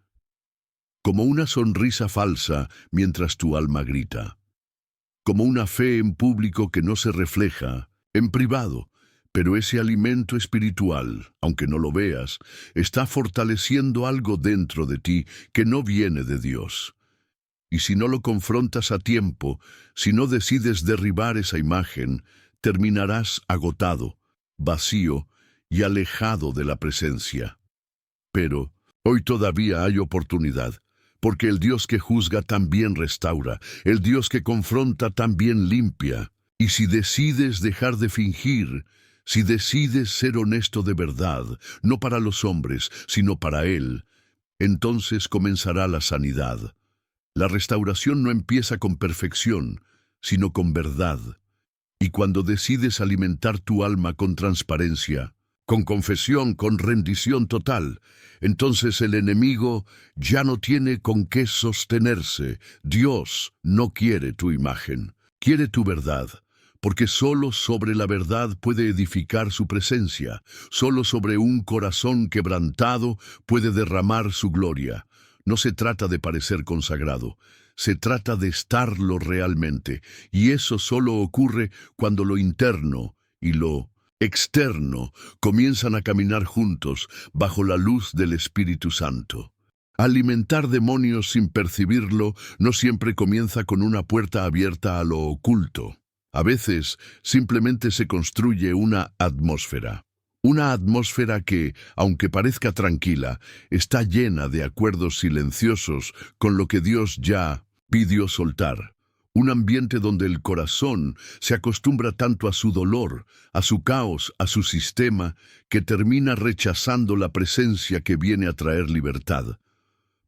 Speaker 1: Como una sonrisa falsa mientras tu alma grita. Como una fe en público que no se refleja en privado. Pero ese alimento espiritual, aunque no lo veas, está fortaleciendo algo dentro de ti que no viene de Dios. Y si no lo confrontas a tiempo, si no decides derribar esa imagen, terminarás agotado, vacío y alejado de la presencia. Pero hoy todavía hay oportunidad, porque el Dios que juzga también restaura, el Dios que confronta también limpia. Y si decides dejar de fingir, si decides ser honesto de verdad, no para los hombres, sino para Él, entonces comenzará la sanidad. La restauración no empieza con perfección, sino con verdad. Y cuando decides alimentar tu alma con transparencia, con confesión, con rendición total, entonces el enemigo ya no tiene con qué sostenerse. Dios no quiere tu imagen, quiere tu verdad. Porque solo sobre la verdad puede edificar su presencia, solo sobre un corazón quebrantado puede derramar su gloria. No se trata de parecer consagrado, se trata de estarlo realmente, y eso solo ocurre cuando lo interno y lo externo comienzan a caminar juntos bajo la luz del Espíritu Santo. Alimentar demonios sin percibirlo no siempre comienza con una puerta abierta a lo oculto. A veces simplemente se construye una atmósfera que, aunque parezca tranquila, está llena de acuerdos silenciosos con lo que Dios ya pidió soltar. Un ambiente donde el corazón se acostumbra tanto a su dolor, a su caos, a su sistema, que termina rechazando la presencia que viene a traer libertad.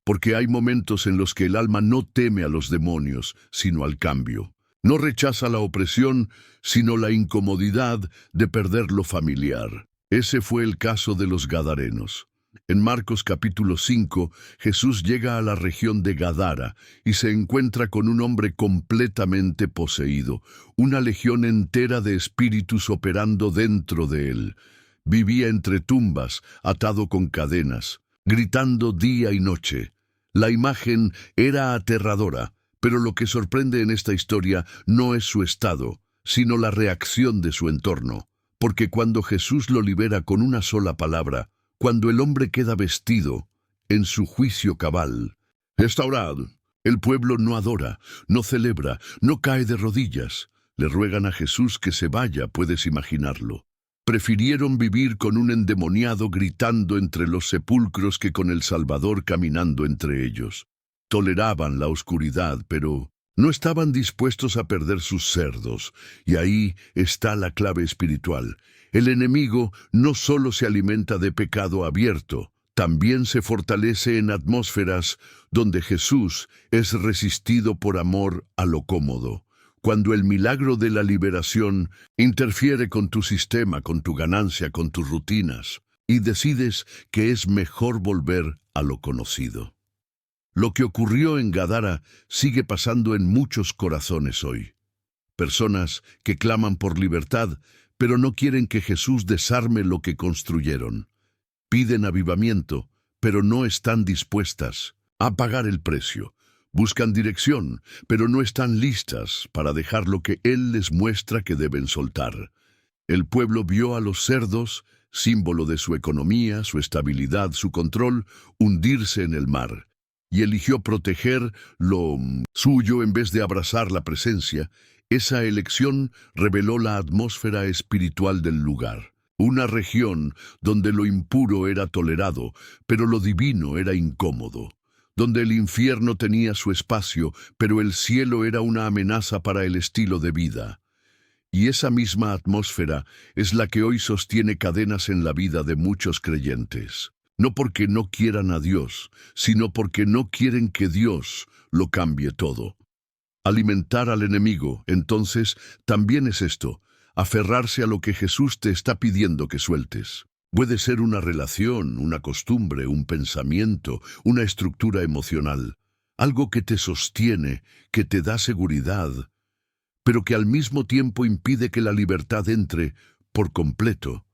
Speaker 1: Porque hay momentos en los que el alma no teme a los demonios, sino al cambio. No rechaza la opresión, sino la incomodidad de perder lo familiar. Ese fue el caso de los gadarenos. En Marcos capítulo 5, Jesús llega a la región de Gadara y se encuentra con un hombre completamente poseído, una legión entera de espíritus operando dentro de él. Vivía entre tumbas, atado con cadenas, gritando día y noche. La imagen era aterradora. Pero lo que sorprende en esta historia no es su estado, sino la reacción de su entorno. Porque cuando Jesús lo libera con una sola palabra, cuando el hombre queda vestido en su juicio cabal, restaurad, el pueblo no adora, no celebra, no cae de rodillas. Le ruegan a Jesús que se vaya, puedes imaginarlo. Prefirieron vivir con un endemoniado gritando entre los sepulcros que con el Salvador caminando entre ellos. Toleraban la oscuridad, pero no estaban dispuestos a perder sus cerdos, y ahí está la clave espiritual. El enemigo no solo se alimenta de pecado abierto, también se fortalece en atmósferas donde Jesús es resistido por amor a lo cómodo. Cuando el milagro de la liberación interfiere con tu sistema, con tu ganancia, con tus rutinas, y decides que es mejor volver a lo conocido. Lo que ocurrió en Gadara sigue pasando en muchos corazones hoy. Personas que claman por libertad, pero no quieren que Jesús desarme lo que construyeron. Piden avivamiento, pero no están dispuestas a pagar el precio. Buscan dirección, pero no están listas para dejar lo que Él les muestra que deben soltar. El pueblo vio a los cerdos, símbolo de su economía, su estabilidad, su control, hundirse en el mar. Y eligió proteger lo suyo en vez de abrazar la presencia. Esa elección reveló la atmósfera espiritual del lugar. Una región donde lo impuro era tolerado, pero lo divino era incómodo. Donde el infierno tenía su espacio, pero el cielo era una amenaza para el estilo de vida. Y esa misma atmósfera es la que hoy sostiene cadenas en la vida de muchos creyentes. No porque no quieran a Dios, sino porque no quieren que Dios lo cambie todo. Alimentar al enemigo, entonces, también es esto, aferrarse a lo que Jesús te está pidiendo que sueltes. Puede ser una relación, una costumbre, un pensamiento, una estructura emocional. algo que te sostiene, que te da seguridad, pero que al mismo tiempo impide que la libertad entre por completo,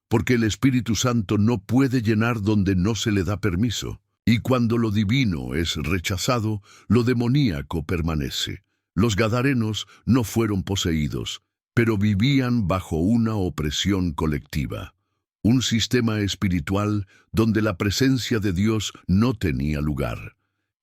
Speaker 1: porque el Espíritu Santo no puede llenar donde no se le da permiso. Y cuando lo divino es rechazado, lo demoníaco permanece. Los gadarenos no fueron poseídos, pero vivían bajo una opresión colectiva, un sistema espiritual donde la presencia de Dios no tenía lugar.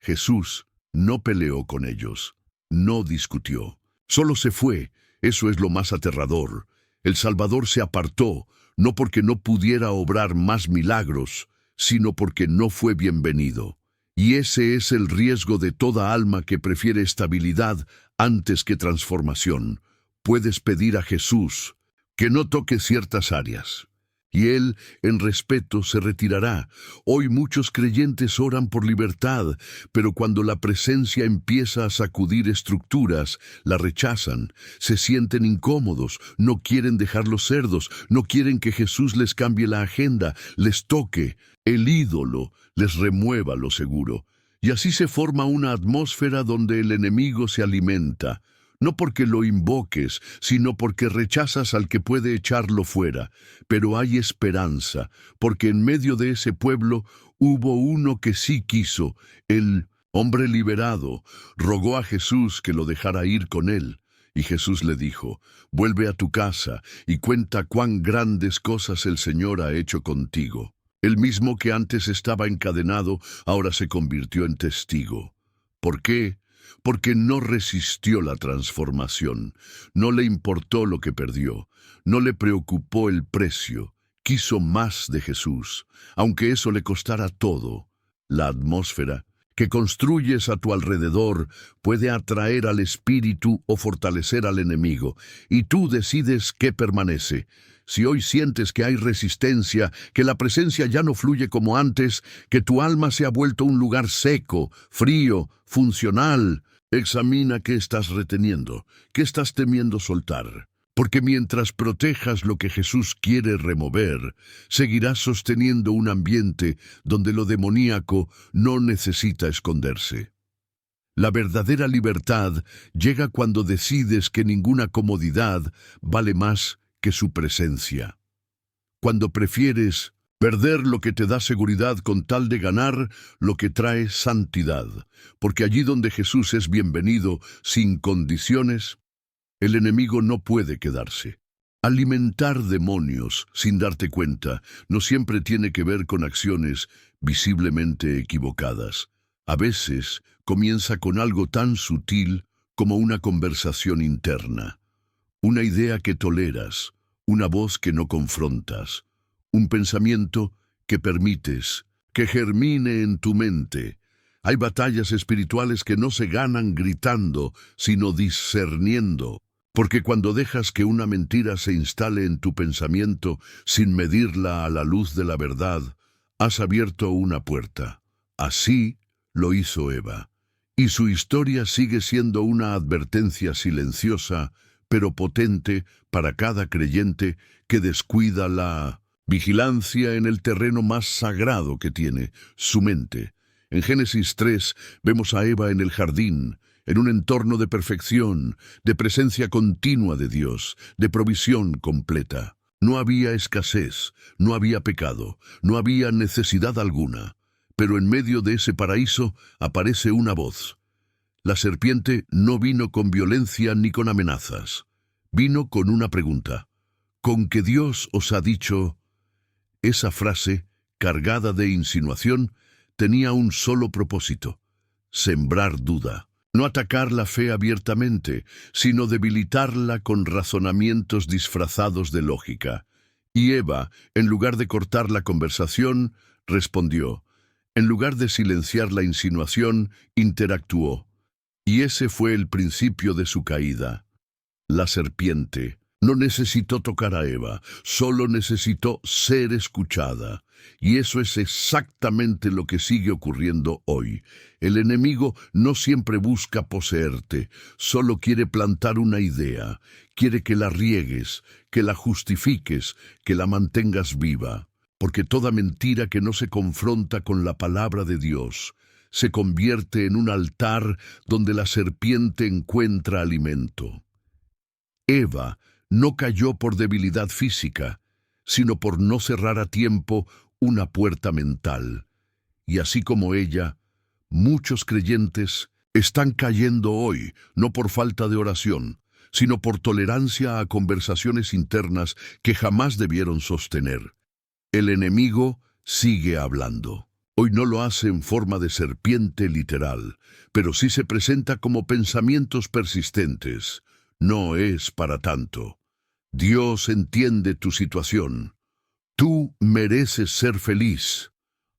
Speaker 1: Jesús no peleó con ellos, no discutió, solo se fue. Eso es lo más aterrador. El Salvador se apartó, no porque no pudiera obrar más milagros, sino porque no fue bienvenido. Y ese es el riesgo de toda alma que prefiere estabilidad antes que transformación. Puedes pedir a Jesús que no toque ciertas áreas, y Él, en respeto, se retirará. Hoy muchos creyentes oran por libertad, pero cuando la presencia empieza a sacudir estructuras, la rechazan, se sienten incómodos, no quieren dejar los cerdos, no quieren que Jesús les cambie la agenda, les toque, el ídolo les remueva lo seguro. Y así se forma una atmósfera donde el enemigo se alimenta, no porque lo invoques, sino porque rechazas al que puede echarlo fuera. Pero hay esperanza, porque en medio de ese pueblo hubo uno que sí quiso. El hombre liberado rogó a Jesús que lo dejara ir con él. Y Jesús le dijo: vuelve a tu casa y cuenta cuán grandes cosas el Señor ha hecho contigo. El mismo que antes estaba encadenado, ahora se convirtió en testigo. ¿Por qué? Porque no resistió la transformación, no le importó lo que perdió, no le preocupó el precio, quiso más de Jesús, aunque eso le costara todo. La atmósfera que construyes a tu alrededor puede atraer al espíritu o fortalecer al enemigo, y tú decides qué permanece. Si hoy sientes que hay resistencia, que la presencia ya no fluye como antes, que tu alma se ha vuelto un lugar seco, frío, funcional, examina qué estás reteniendo, qué estás temiendo soltar. Porque mientras protejas lo que Jesús quiere remover, seguirás sosteniendo un ambiente donde lo demoníaco no necesita esconderse. La verdadera libertad llega cuando decides que ninguna comodidad vale más que su presencia. Cuando prefieres perder lo que te da seguridad con tal de ganar lo que trae santidad, porque allí donde Jesús es bienvenido sin condiciones, el enemigo no puede quedarse. Alimentar demonios sin darte cuenta no siempre tiene que ver con acciones visiblemente equivocadas. A veces comienza con algo tan sutil como una conversación interna, una idea que toleras, una voz que no confrontas, un pensamiento que permites que germine en tu mente. Hay batallas espirituales que no se ganan gritando, sino discerniendo. Porque cuando dejas que una mentira se instale en tu pensamiento sin medirla a la luz de la verdad, has abierto una puerta. Así lo hizo Eva. Y su historia sigue siendo una advertencia silenciosa, pero potente para cada creyente que descuida la vigilancia en el terreno más sagrado que tiene, su mente. En Génesis 3 vemos a Eva en el jardín, en un entorno de perfección, de presencia continua de Dios, de provisión completa. No había escasez, no había pecado, no había necesidad alguna. Pero en medio de ese paraíso aparece una voz. La serpiente no vino con violencia ni con amenazas. Vino con una pregunta. ¿Con que Dios os ha dicho? Esa frase, cargada de insinuación, tenía un solo propósito: sembrar duda. No atacar la fe abiertamente, sino debilitarla con razonamientos disfrazados de lógica. Y Eva, en lugar de cortar la conversación, respondió. En lugar de silenciar la insinuación, interactuó. Y ese fue el principio de su caída. La serpiente no necesitó tocar a Eva, solo necesitó ser escuchada. Y eso es exactamente lo que sigue ocurriendo hoy. El enemigo no siempre busca poseerte, solo quiere plantar una idea, quiere que la riegues, que la justifiques, que la mantengas viva. Porque toda mentira que no se confronta con la palabra de Dios se convierte en un altar donde la serpiente encuentra alimento. Eva no cayó por debilidad física, sino por no cerrar a tiempo una puerta mental. Y así como ella, muchos creyentes están cayendo hoy, no por falta de oración, sino por tolerancia a conversaciones internas que jamás debieron sostener. El enemigo sigue hablando. Hoy no lo hace en forma de serpiente literal, pero sí se presenta como pensamientos persistentes. No es para tanto. Dios entiende tu situación. Tú mereces ser feliz.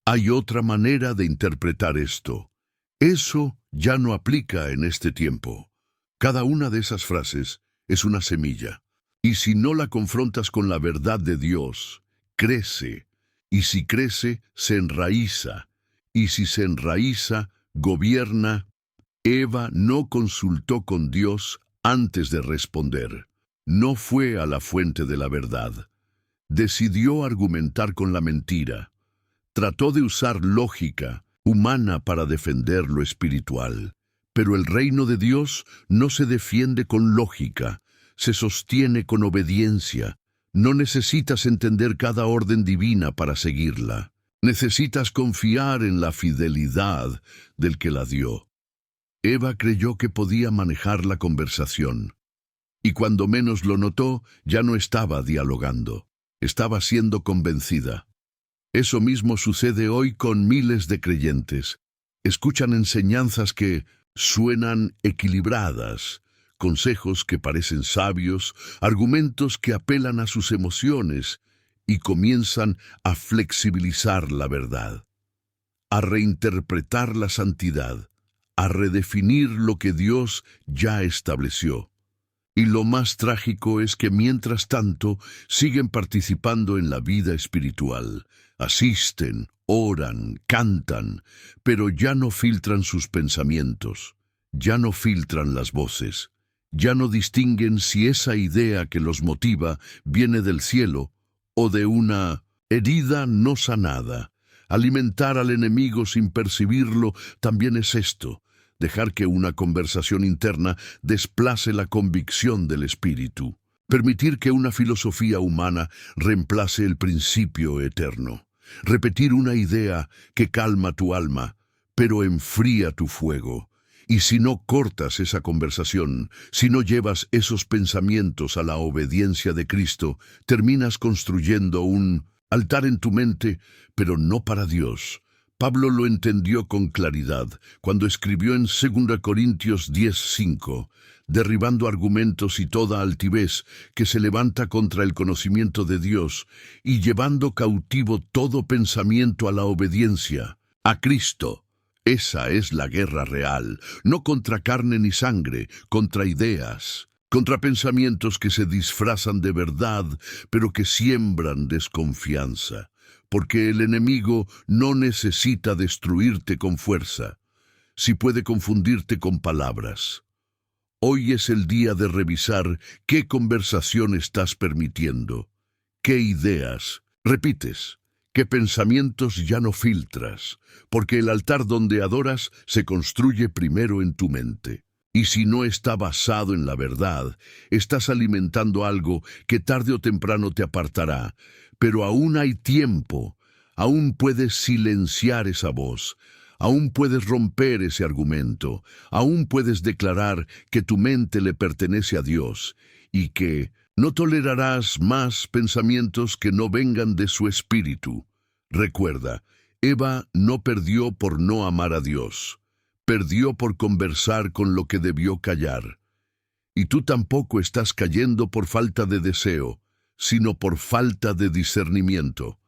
Speaker 1: Hay otra manera de interpretar esto. Eso ya no aplica en este tiempo. Cada una de esas frases es una semilla. Y si no la confrontas con la verdad de Dios, crece. Y si crece, se enraiza. Y si se enraiza, gobierna. Eva no consultó con Dios antes de responder. No fue a la fuente de la verdad. Decidió argumentar con la mentira. Trató de usar lógica humana para defender lo espiritual. Pero el reino de Dios no se defiende con lógica, se sostiene con obediencia. No necesitas entender cada orden divina para seguirla. Necesitas confiar en la fidelidad del que la dio. Eva creyó que podía manejar la conversación. Y cuando menos lo notó, ya no estaba dialogando. Estaba siendo convencida. Eso mismo sucede hoy con miles de creyentes. Escuchan enseñanzas que suenan equilibradas, consejos que parecen sabios, argumentos que apelan a sus emociones y comienzan a flexibilizar la verdad, a reinterpretar la santidad, a redefinir lo que Dios ya estableció. Y lo más trágico es que mientras tanto siguen participando en la vida espiritual, asisten, oran, cantan, pero ya no filtran sus pensamientos, ya no filtran las voces, ya no distinguen si esa idea que los motiva viene del cielo o de una herida no sanada. Alimentar al enemigo sin percibirlo también es esto. Dejar que una conversación interna desplace la convicción del espíritu. Permitir que una filosofía humana reemplace el principio eterno. Repetir una idea que calma tu alma, pero enfría tu fuego. Y si no cortas esa conversación, si no llevas esos pensamientos a la obediencia de Cristo, terminas construyendo un altar en tu mente, pero no para Dios. Pablo lo entendió con claridad cuando escribió en 2 Corintios 10:5, derribando argumentos y toda altivez que se levanta contra el conocimiento de Dios y llevando cautivo todo pensamiento a la obediencia, a Cristo. Esa es la guerra real, no contra carne ni sangre, contra ideas, contra pensamientos que se disfrazan de verdad, pero que siembran desconfianza. Porque el enemigo no necesita destruirte con fuerza, si puede confundirte con palabras. Hoy es el día de revisar qué conversación estás permitiendo, qué ideas repites, qué pensamientos ya no filtras, porque el altar donde adoras se construye primero en tu mente. Y si no está basado en la verdad, estás alimentando algo que tarde o temprano te apartará. Pero aún hay tiempo, aún puedes silenciar esa voz, aún puedes romper ese argumento, aún puedes declarar que tu mente le pertenece a Dios y que no tolerarás más pensamientos que no vengan de su espíritu. Recuerda, Eva no perdió por no amar a Dios, perdió por conversar con lo que debió callar. Y tú tampoco estás cayendo por falta de deseo, sino por falta de discernimiento.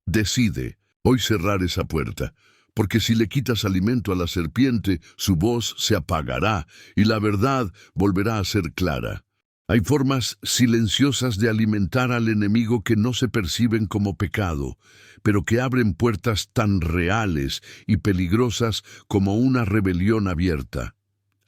Speaker 1: Decide hoy cerrar esa puerta, porque si le quitas alimento a la serpiente, su voz se apagará y la verdad volverá a ser clara. Hay formas silenciosas de alimentar al enemigo que no se perciben como pecado, pero que abren puertas tan reales y peligrosas como una rebelión abierta.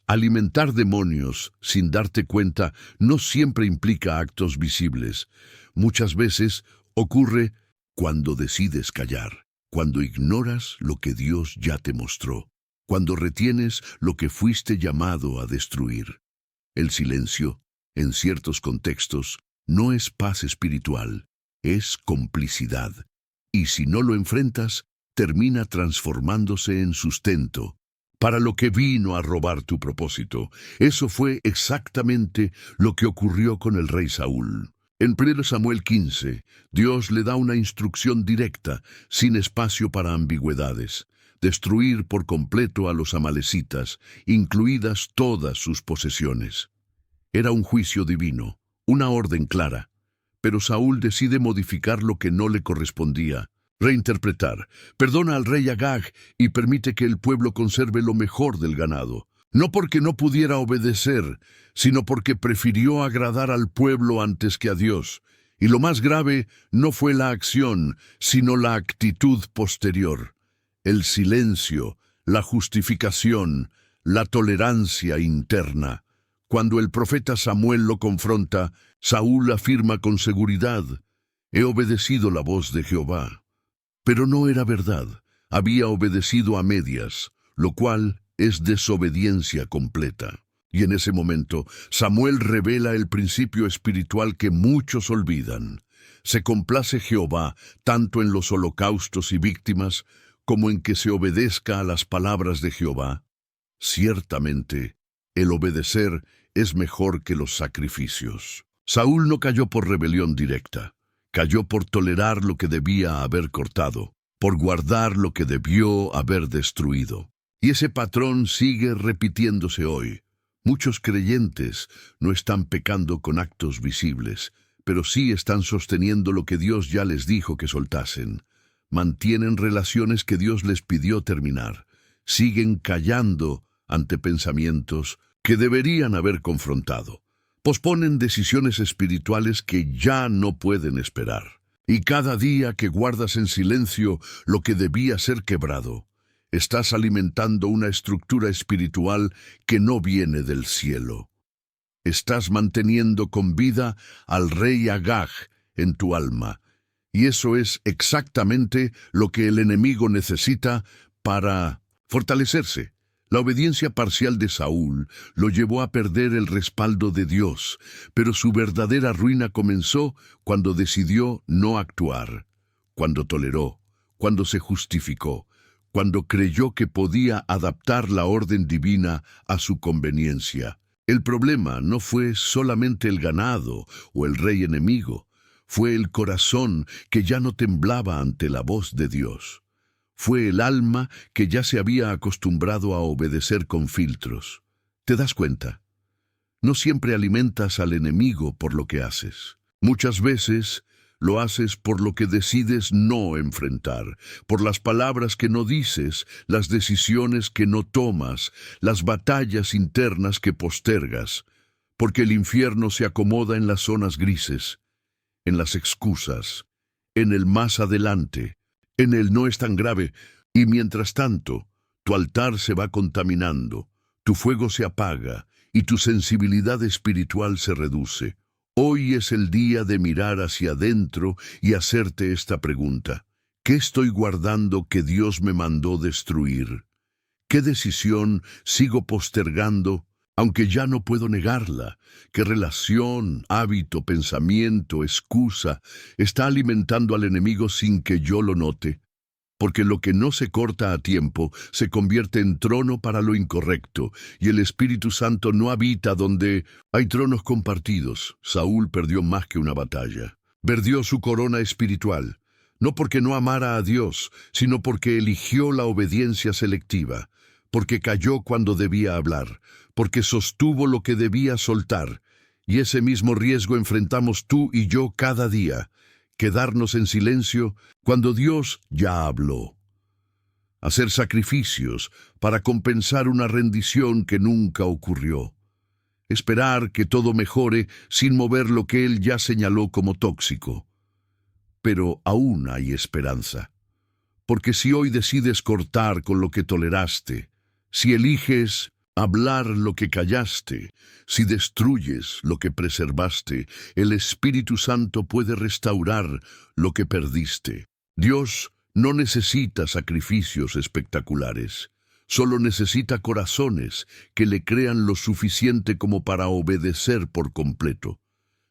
Speaker 1: Alimentar demonios sin darte cuenta no siempre implica actos visibles. Muchas veces ocurre cuando decides callar, cuando ignoras lo que Dios ya te mostró. cuando retienes lo que fuiste llamado a destruir. El silencio, en ciertos contextos, no es paz espiritual, es complicidad. Y si no lo enfrentas, termina transformándose en sustento para lo que vino a robar tu propósito. Eso fue exactamente lo que ocurrió con el rey Saúl. En 1 Samuel 15, Dios le da una instrucción directa, sin espacio para ambigüedades: destruir por completo a los amalecitas, incluidas todas sus posesiones. Era un juicio divino, una orden clara, pero Saúl decide modificar lo que no le correspondía, reinterpretar. Perdona al rey Agag y permite que el pueblo conserve lo mejor del ganado. No porque no pudiera obedecer, sino porque prefirió agradar al pueblo antes que a Dios. Y lo más grave no fue la acción, sino la actitud posterior. El silencio, la justificación, la tolerancia interna. Cuando el profeta Samuel lo confronta, Saúl afirma con seguridad: he obedecido la voz de Jehová. Pero no era verdad, había obedecido a medias, lo cual es desobediencia completa. Y en ese momento, Samuel revela el principio espiritual que muchos olvidan. Se complace Jehová tanto en los holocaustos y víctimas, como en que se obedezca a las palabras de Jehová. Ciertamente, el obedecer es mejor que los sacrificios. Saúl no cayó por rebelión directa, cayó por tolerar lo que debía haber cortado, por guardar lo que debió haber destruido. Y ese patrón sigue repitiéndose hoy. Muchos creyentes no están pecando con actos visibles, pero sí están sosteniendo lo que Dios ya les dijo que soltasen. Mantienen relaciones que Dios les pidió terminar. Siguen callando ante pensamientos que deberían haber confrontado. Posponen decisiones espirituales que ya no pueden esperar. Y cada día que guardas en silencio lo que debía ser quebrado, estás alimentando una estructura espiritual que no viene del cielo. Estás manteniendo con vida al rey Agag en tu alma. Y eso es exactamente lo que el enemigo necesita para fortalecerse. La obediencia parcial de Saúl lo llevó a perder el respaldo de Dios, pero su verdadera ruina comenzó cuando decidió no actuar, cuando toleró, cuando se justificó, cuando creyó que podía adaptar la orden divina a su conveniencia. El problema no fue solamente el ganado o el rey enemigo, fue el corazón que ya no temblaba ante la voz de Dios. Fue el alma que ya se había acostumbrado a obedecer con filtros. ¿Te das cuenta? No siempre alimentas al enemigo por lo que haces. Muchas veces lo haces por lo que decides no enfrentar, por las palabras que no dices, las decisiones que no tomas, las batallas internas que postergas, porque el infierno se acomoda en las zonas grises, en las excusas, en el más adelante, en el no es tan grave, y mientras tanto, tu altar se va contaminando, tu fuego se apaga y tu sensibilidad espiritual se reduce. Hoy es el día de mirar hacia adentro y hacerte esta pregunta: ¿qué estoy guardando que Dios me mandó destruir? ¿Qué decisión sigo postergando, aunque ya no puedo negarla? ¿Qué relación, hábito, pensamiento, excusa está alimentando al enemigo sin que yo lo note? Porque lo que no se corta a tiempo se convierte en trono para lo incorrecto, y el Espíritu Santo no habita donde hay tronos compartidos. Saúl perdió más que una batalla. Perdió su corona espiritual, no porque no amara a Dios, sino porque eligió la obediencia selectiva, porque calló cuando debía hablar, porque sostuvo lo que debía soltar. Y ese mismo riesgo enfrentamos tú y yo cada día: quedarnos en silencio cuando Dios ya habló. Hacer sacrificios para compensar una rendición que nunca ocurrió. Esperar que todo mejore sin mover lo que Él ya señaló como tóxico. Pero aún hay esperanza. Porque si hoy decides cortar con lo que toleraste, si eliges hablar lo que callaste, si destruyes lo que preservaste, el Espíritu Santo puede restaurar lo que perdiste. Dios no necesita sacrificios espectaculares, Solo necesita corazones que le crean lo suficiente como para obedecer por completo.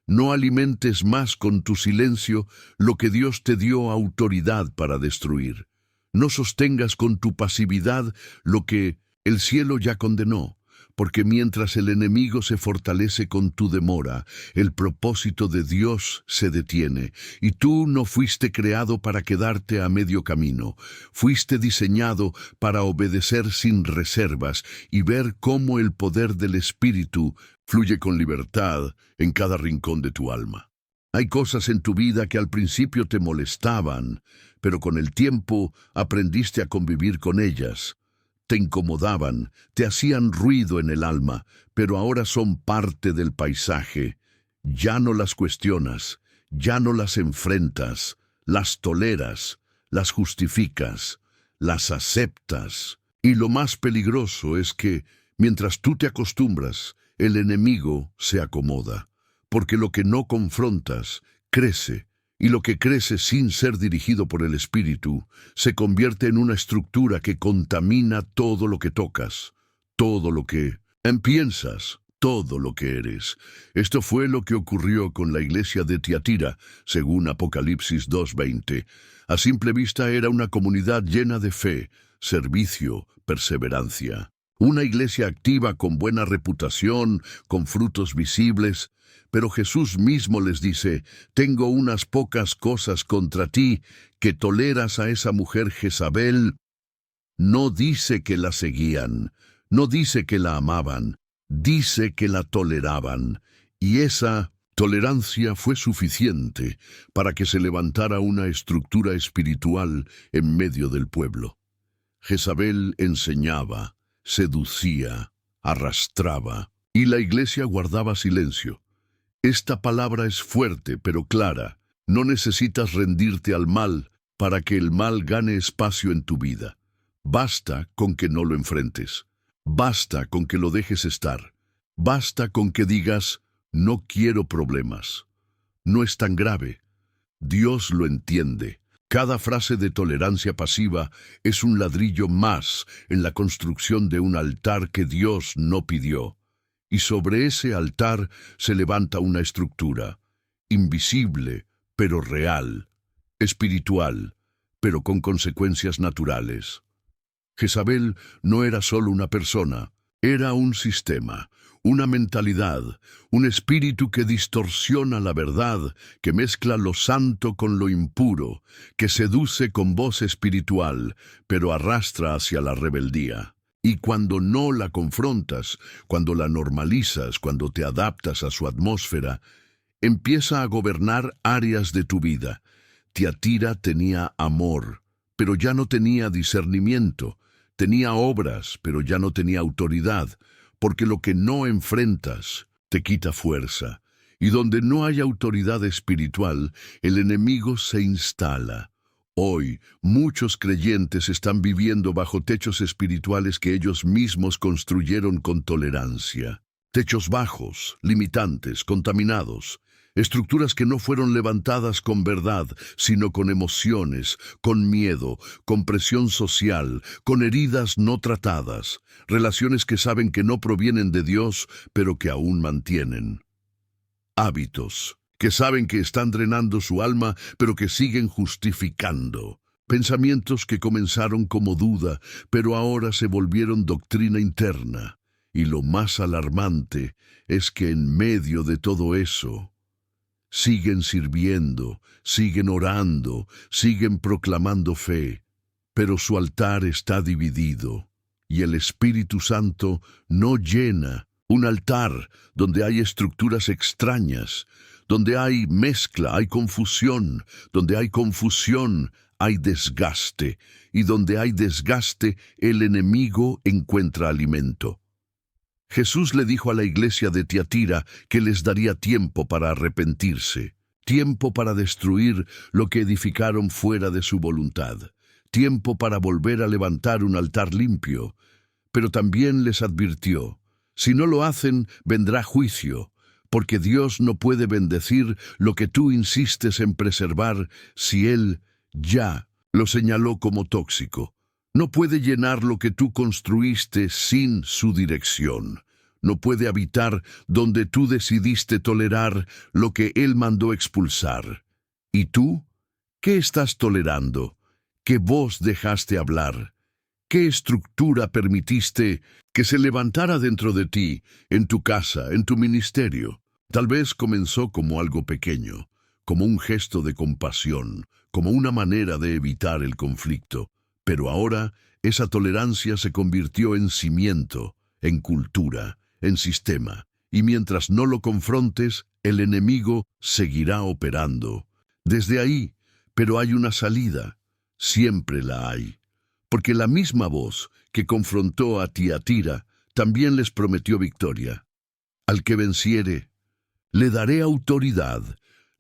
Speaker 1: No alimentes más con tu silencio lo que Dios te dio autoridad para destruir. No sostengas con tu pasividad lo que el cielo ya condenó, porque mientras el enemigo se fortalece con tu demora, el propósito de Dios se detiene, y tú no fuiste creado para quedarte a medio camino. Fuiste diseñado para obedecer sin reservas y ver cómo el poder del Espíritu fluye con libertad en cada rincón de tu alma. Hay cosas en tu vida que al principio te molestaban, pero con el tiempo aprendiste a convivir con ellas. Te incomodaban, te hacían ruido en el alma, pero ahora son parte del paisaje. Ya no las cuestionas, ya no las enfrentas, las toleras, las justificas, las aceptas. Y lo más peligroso es que, mientras tú te acostumbras, el enemigo se acomoda, porque lo que no confrontas crece, y lo que crece sin ser dirigido por el Espíritu se convierte en una estructura que contamina todo lo que tocas, todo lo que piensas, todo lo que eres. Esto fue lo que ocurrió con la iglesia de Tiatira, según Apocalipsis 2:20. A simple vista era una comunidad llena de fe, servicio, perseverancia. Una iglesia activa con buena reputación, con frutos visibles. Pero Jesús mismo les dice: tengo unas pocas cosas contra ti, que toleras a esa mujer Jezabel. No dice que la seguían, no dice que la amaban, dice que la toleraban. Y esa tolerancia fue suficiente para que se levantara una estructura espiritual en medio del pueblo. Jezabel enseñaba, seducía, arrastraba, y la iglesia guardaba silencio. Esta palabra es fuerte, pero clara. No necesitas rendirte al mal para que el mal gane espacio en tu vida. Basta con que no lo enfrentes. Basta con que lo dejes estar. Basta con que digas: no quiero problemas. No es tan grave. Dios lo entiende. Cada frase de tolerancia pasiva es un ladrillo más en la construcción de un altar que Dios no pidió. Y sobre ese altar se levanta una estructura, invisible, pero real, espiritual, pero con consecuencias naturales. Jezabel no era solo una persona, era un sistema, una mentalidad, un espíritu que distorsiona la verdad, que mezcla lo santo con lo impuro, que seduce con voz espiritual, pero arrastra hacia la rebeldía. Y cuando no la confrontas, cuando la normalizas, cuando te adaptas a su atmósfera, empieza a gobernar áreas de tu vida. Tiatira tenía amor, pero ya no tenía discernimiento. Tenía obras, pero ya no tenía autoridad, porque lo que no enfrentas te quita fuerza. Y donde no hay autoridad espiritual, el enemigo se instala. Hoy, muchos creyentes están viviendo bajo techos espirituales que ellos mismos construyeron con tolerancia. Techos bajos, limitantes, contaminados. Estructuras que no fueron levantadas con verdad, sino con emociones, con miedo, con presión social, con heridas no tratadas. Relaciones que saben que no provienen de Dios, pero que aún mantienen. Hábitos que saben que están drenando su alma, pero que siguen justificando. Pensamientos que comenzaron como duda, pero ahora se volvieron doctrina interna. Y lo más alarmante es que en medio de todo eso, siguen sirviendo, siguen orando, siguen proclamando fe, pero su altar está dividido, y el Espíritu Santo no llena un altar donde hay estructuras extrañas, donde hay mezcla, hay confusión, donde hay confusión, hay desgaste, y donde hay desgaste, el enemigo encuentra alimento. Jesús le dijo a la iglesia de Tiatira que les daría tiempo para arrepentirse, tiempo para destruir lo que edificaron fuera de su voluntad, tiempo para volver a levantar un altar limpio, pero también les advirtió: si no lo hacen, vendrá juicio, porque Dios no puede bendecir lo que tú insistes en preservar si Él ya lo señaló como tóxico. No puede llenar lo que tú construiste sin su dirección. No puede habitar donde tú decidiste tolerar lo que Él mandó expulsar. ¿Y tú? ¿Qué estás tolerando? ¿Qué voz dejaste hablar? ¿Qué estructura permitiste que se levantara dentro de ti, en tu casa, en tu ministerio? Tal vez comenzó como algo pequeño, como un gesto de compasión, como una manera de evitar el conflicto. Pero ahora esa tolerancia se convirtió en cimiento, en cultura, en sistema. Y mientras no lo confrontes, el enemigo seguirá operando. Desde ahí, pero hay una salida. Siempre la hay. Porque la misma voz que confrontó a Tiatira también les prometió victoria. Al que venciere, le daré autoridad.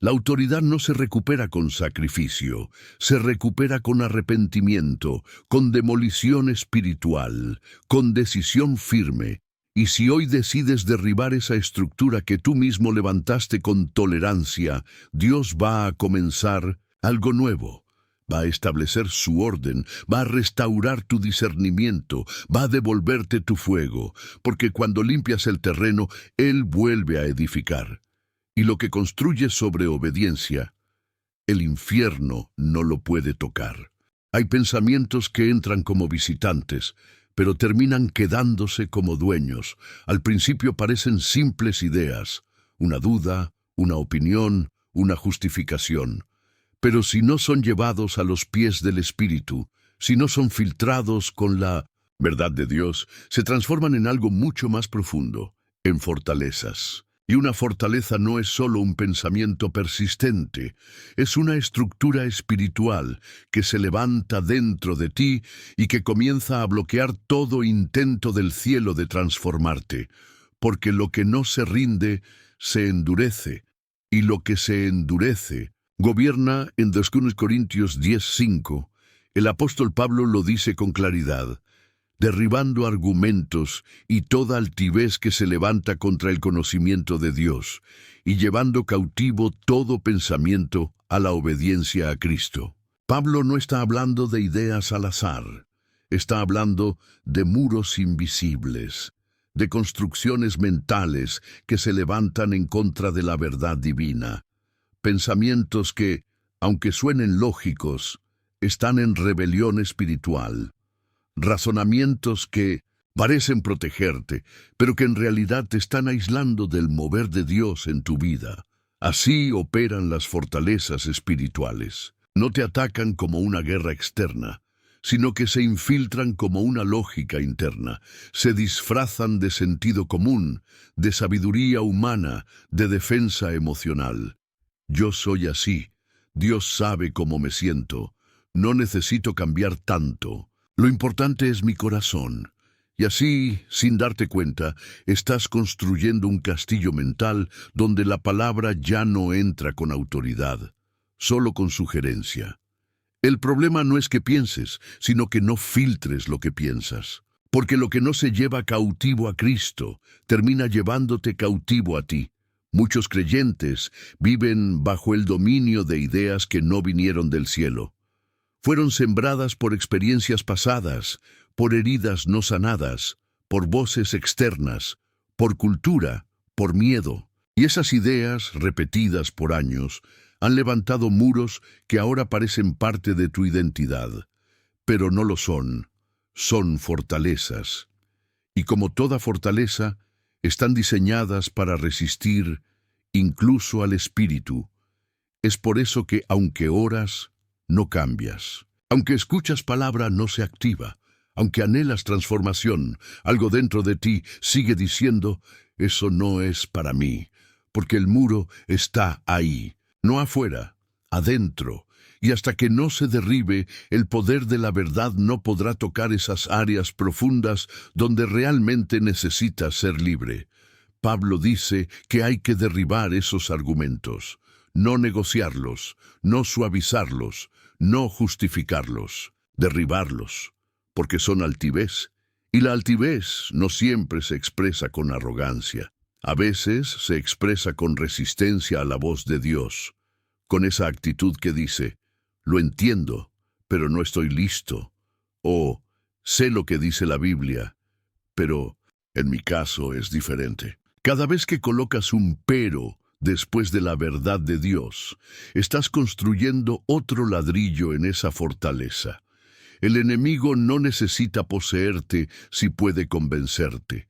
Speaker 1: La autoridad no se recupera con sacrificio, se recupera con arrepentimiento, con demolición espiritual, con decisión firme. Y si hoy decides derribar esa estructura que tú mismo levantaste con tolerancia, Dios va a comenzar algo nuevo. Va a establecer su orden, va a restaurar tu discernimiento, va a devolverte tu fuego, porque cuando limpias el terreno, Él vuelve a edificar. Y lo que construyes sobre obediencia, el infierno no lo puede tocar. Hay pensamientos que entran como visitantes, pero terminan quedándose como dueños. Al principio parecen simples ideas, una duda, una opinión, una justificación. Pero si no son llevados a los pies del Espíritu, si no son filtrados con la verdad de Dios, se transforman en algo mucho más profundo, en fortalezas. Y una fortaleza no es solo un pensamiento persistente, es una estructura espiritual que se levanta dentro de ti y que comienza a bloquear todo intento del cielo de transformarte, porque lo que no se rinde se endurece, y lo que se endurece gobierna. En 2 Corintios 10:5, el apóstol Pablo lo dice con claridad: derribando argumentos y toda altivez que se levanta contra el conocimiento de Dios, y llevando cautivo todo pensamiento a la obediencia a Cristo. Pablo no está hablando de ideas al azar, está hablando de muros invisibles, de construcciones mentales que se levantan en contra de la verdad divina. Pensamientos que, aunque suenen lógicos, están en rebelión espiritual. Razonamientos que parecen protegerte, pero que en realidad te están aislando del mover de Dios en tu vida. Así operan las fortalezas espirituales. No te atacan como una guerra externa, sino que se infiltran como una lógica interna. Se disfrazan de sentido común, de sabiduría humana, de defensa emocional. Yo soy así. Dios sabe cómo me siento. No necesito cambiar tanto. Lo importante es mi corazón. Y así, sin darte cuenta, estás construyendo un castillo mental donde la palabra ya no entra con autoridad, solo con sugerencia. El problema no es que pienses, sino que no filtres lo que piensas. Porque lo que no se lleva cautivo a Cristo, termina llevándote cautivo a ti. Muchos creyentes viven bajo el dominio de ideas que no vinieron del cielo. Fueron sembradas por experiencias pasadas, por heridas no sanadas, por voces externas, por cultura, por miedo. Y esas ideas, repetidas por años, han levantado muros que ahora parecen parte de tu identidad. Pero no lo son, son fortalezas. Y como toda fortaleza, están diseñadas para resistir incluso al espíritu. Es por eso que, aunque oras, no cambias. Aunque escuchas palabra, no se activa. Aunque anhelas transformación, algo dentro de ti sigue diciendo: eso no es para mí, porque el muro está ahí, no afuera, adentro. Y hasta que no se derribe, el poder de la verdad no podrá tocar esas áreas profundas donde realmente necesitas ser libre. Pablo dice que hay que derribar esos argumentos, no negociarlos, no suavizarlos, no justificarlos, derribarlos, porque son altivez, y la altivez no siempre se expresa con arrogancia. A veces se expresa con resistencia a la voz de Dios, con esa actitud que dice: lo entiendo, pero no estoy listo, o sé lo que dice la Biblia, pero en mi caso es diferente. Cada vez que colocas un pero después de la verdad de Dios, estás construyendo otro ladrillo en esa fortaleza. El enemigo no necesita poseerte si puede convencerte.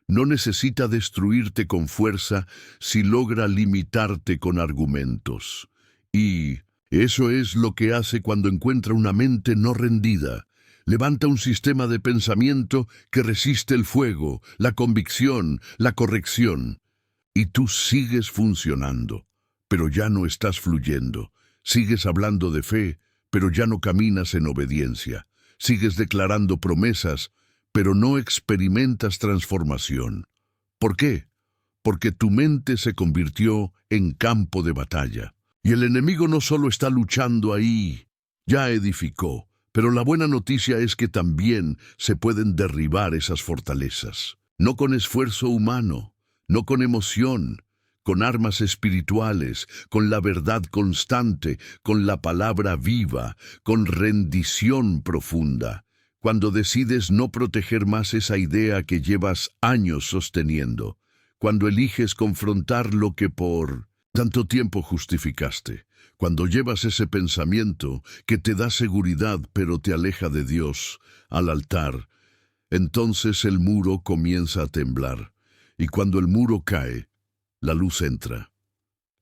Speaker 1: No necesita destruirte con fuerza si logra limitarte con argumentos. Y eso es lo que hace cuando encuentra una mente no rendida. Levanta un sistema de pensamiento que resiste el fuego, la convicción, la corrección. Y tú sigues funcionando, pero ya no estás fluyendo. Sigues hablando de fe, pero ya no caminas en obediencia. Sigues declarando promesas, pero no experimentas transformación. ¿Por qué? Porque tu mente se convirtió en campo de batalla. Y el enemigo no solo está luchando ahí, ya edificó. Pero la buena noticia es que también se pueden derribar esas fortalezas. No con esfuerzo humano, no con emoción, con armas espirituales, con la verdad constante, con la palabra viva, con rendición profunda. Cuando decides no proteger más esa idea que llevas años sosteniendo, cuando eliges confrontar lo que por tanto tiempo justificaste, cuando llevas ese pensamiento que te da seguridad pero te aleja de Dios al altar, entonces el muro comienza a temblar. Y cuando el muro cae, la luz entra.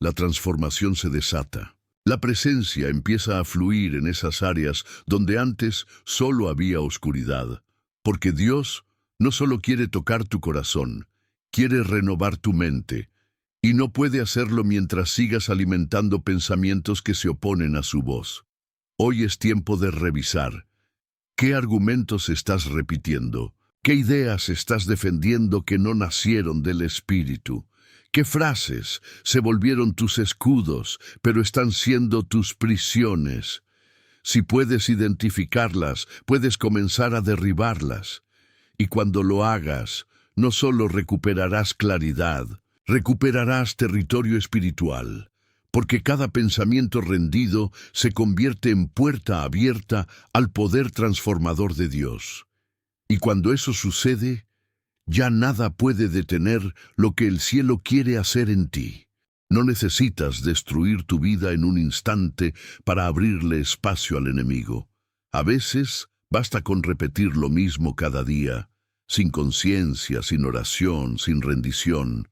Speaker 1: La transformación se desata. La presencia empieza a fluir en esas áreas donde antes solo había oscuridad. Porque Dios no solo quiere tocar tu corazón, quiere renovar tu mente. Y no puede hacerlo mientras sigas alimentando pensamientos que se oponen a su voz. Hoy es tiempo de revisar. ¿Qué argumentos estás repitiendo? ¿Qué ideas estás defendiendo que no nacieron del Espíritu? ¿Qué frases se volvieron tus escudos, pero están siendo tus prisiones? Si puedes identificarlas, puedes comenzar a derribarlas. Y cuando lo hagas, no solo recuperarás claridad, recuperarás territorio espiritual, porque cada pensamiento rendido se convierte en puerta abierta al poder transformador de Dios. Y cuando eso sucede, ya nada puede detener lo que el cielo quiere hacer en ti. No necesitas destruir tu vida en un instante para abrirle espacio al enemigo. A veces basta con repetir lo mismo cada día, sin conciencia, sin oración, sin rendición.